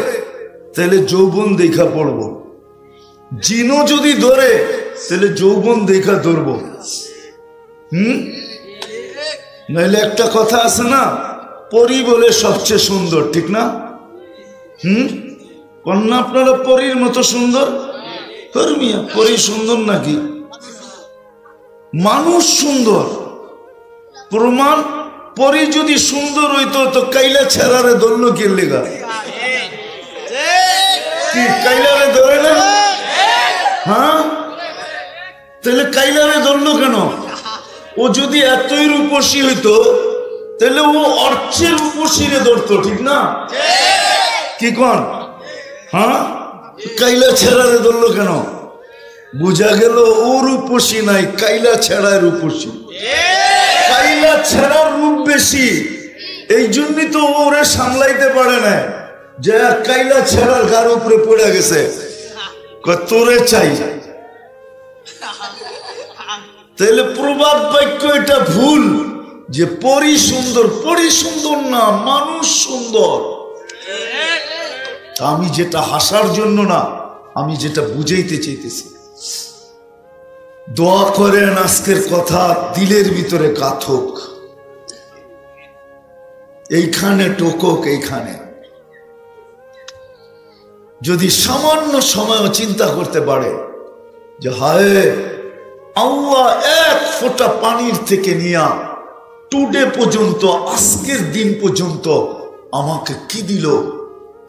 তাহলে যৌবন দেখা পড়বো, জিনও যদি ধরে তাহলে যৌবন দেখা ধরবো। নাইলে একটা কথা আছে না, পরী বলে সবচেয়ে সুন্দর, ঠিক না? কন্যা আপনারা পরীর মতো সুন্দর? মিয়া পরী সুন্দর নাকি? মানুষ সুন্দর। প্রমাণ, পরী যদি সুন্দর হইতো তো কাইলা ছেড়ারে ধরলো কে লেগা? কি কাইলারে ধরে না? হ্যাঁ, তাহলে কাইলারে ধরলো কেন? ও যদি এতই রূপসী হইতো তাহলে ও অর্চের রূপসীরে ধরতো, ঠিক না? কি কন? হ্যাঁ, কাইলা ছেড়ারে ধরলো কেন? বুঝা গেল ও রূপসী নাই, কাইলা ছেড়ায় রূপসী। কাইলা ছেড়ার রূপ বেশি, এই জন্যই তো ওরে সামলাইতে পারে না, যে কাইলা ছেড়ার গার উপরে পড়ে গেছে, তোরে চাই। তাহলে প্রবাদ বাক্য এটা ভুল যে পরী সুন্দর। পরী সুন্দর না, মানুষ সুন্দর। আমি যেটা হাসার জন্য না, আমি যেটা বুঝাইতে চাইতেছি। দোয়া করেন আজকের কথা দিলের ভিতরে কাথক, এইখানে টোকক, এইখানে যদি সামান্য সময় চিন্তা করতে পারে যে হায় আল্লাহ এক ফোঁটা পানির থেকে নিয়া টুডে পর্যন্ত, আজকের দিন পর্যন্ত আমাকে কি দিল,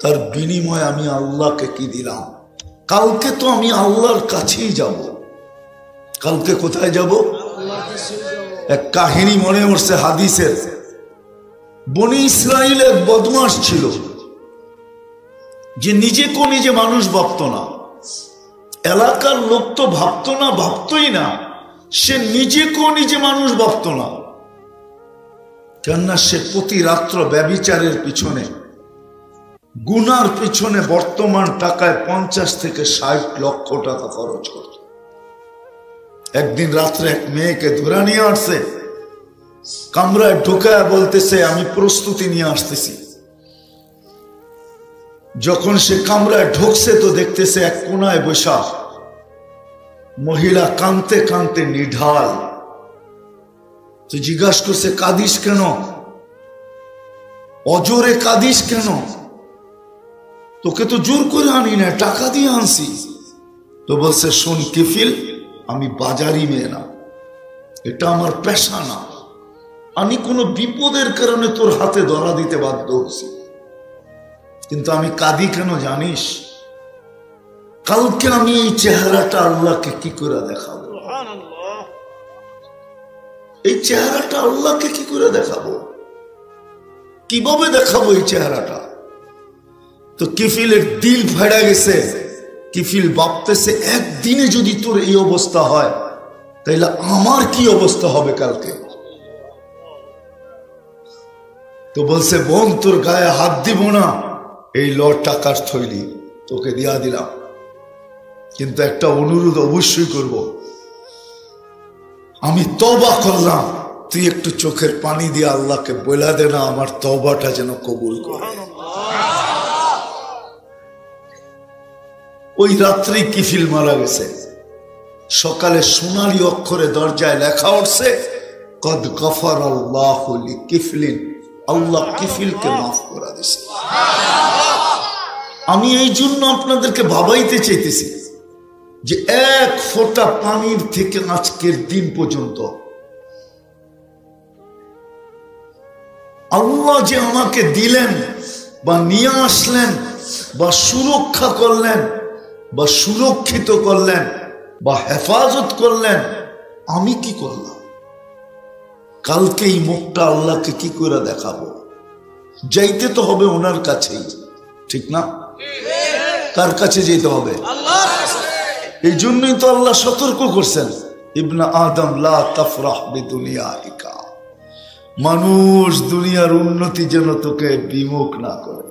তার বিনিময়ে আমি আল্লাহকে কি দিলাম। কালকে তো আমি আল্লাহর কাছেই যাব। কালকে কোথায় যাব? এক কাহিনী মনে পড়ছে হাদিসের। বনি ইসরাইল এক বদমাস ছিল যে নিজেকে নিজে মানুষ ভাবত না, এলাকার লোক তো ভাবতো না, ভাবতই না, সে নিজেকেও নিজে মানুষ ভাবত না। কেননা সে প্রতি রাত্র ব্যভিচারের পিছনে, গুনার পিছনে বর্তমান টাকায় 50 থেকে 60 লক্ষ টাকা খরচ করত। একদিন রাত্রে এক মেয়েকে ধরে নিয়ে আসছে, কামরায় ঢোকায় বলতেছে আমি প্রস্তুতি নিয়ে আসতেছি। যখন সে কামরায় ঢুকছে তো দেখতেছে এক কোনায় বসা মহিলা কাঁদতে কাঁদতে নিঢাল। তো জিজ্ঞাসা করছে কাঁদিস কেন, অজোরে কাঁদিস কেন? তোকে তো জোর করে আনি না, টাকা দিয়ে আনছি। তো বলছে শোন কিফিল, আমি বাজারি মেয়ে না, এটা আমার পেশা না, আমি কোনো বিপদের কারণে তোর হাতে ধরা দিতে বাধ্য হচ্ছি। কিন্তু আমি কাঁদি কেন জানিস? কালকে আমি এই চেহারাটা আল্লাহকে কি করে দেখাবো? এই চেহারাটা আল্লাহকে কি করে দেখাবো? কিভাবে দেখাবো এই চেহারাটা? তো কিফিলের দিল ফেড়ে গেছে। কিফিল ভাবতেছে একদিনে যদি তোর এই অবস্থা হয় তাইলে আমার কি অবস্থা হবে কালকে। তো বলছে বোন, তোর গায়ে হাত দিব না, এই টাকার থৈলি তোকে দিয়া দিলাম, কিন্তু একটা অনুরোধ অবশ্যই করব, আমি তওবা করলাম, তুই একটু চোখের পানি দিয়ে আল্লাহকে বলে দে না আমার তওবাটা যেন কবুল করে। ওই রাত্রেই কিফিল মারা গেছে। সকালে সোনালী অক্ষরে দরজায় লেখা উঠছে কদ গফারাল্লাহু লিকিফলিন, আল্লাহ কিফিলকে মাফ করে দিয়েছে। আমি এই জন্য আপনাদেরকে ভাবাইতে চাইতেছি যে এক ফোঁটা পানির থেকে আজকের দিন পর্যন্ত আল্লাহ যে আমাকে দিলেন বা নিয়ে আসলেন বা সুরক্ষা করলেন বা সুরক্ষিত করলেন বা হেফাজত করলেন, আমি কি করলাম? কালকে এই মুখটা আল্লাহকে কি করে দেখাবো? যাইতে তো হবে ওনার কাছেই, ঠিক না? কার কাছে যেতে হবে? এই জন্যই তো আল্লাহ সতর্ক করছেন, ইবনা আদম লা তাফরাহ বিদুনিয়াইকা, মানুষ দুনিয়ার উন্নতি যেন তোকে বিমুখ না করে।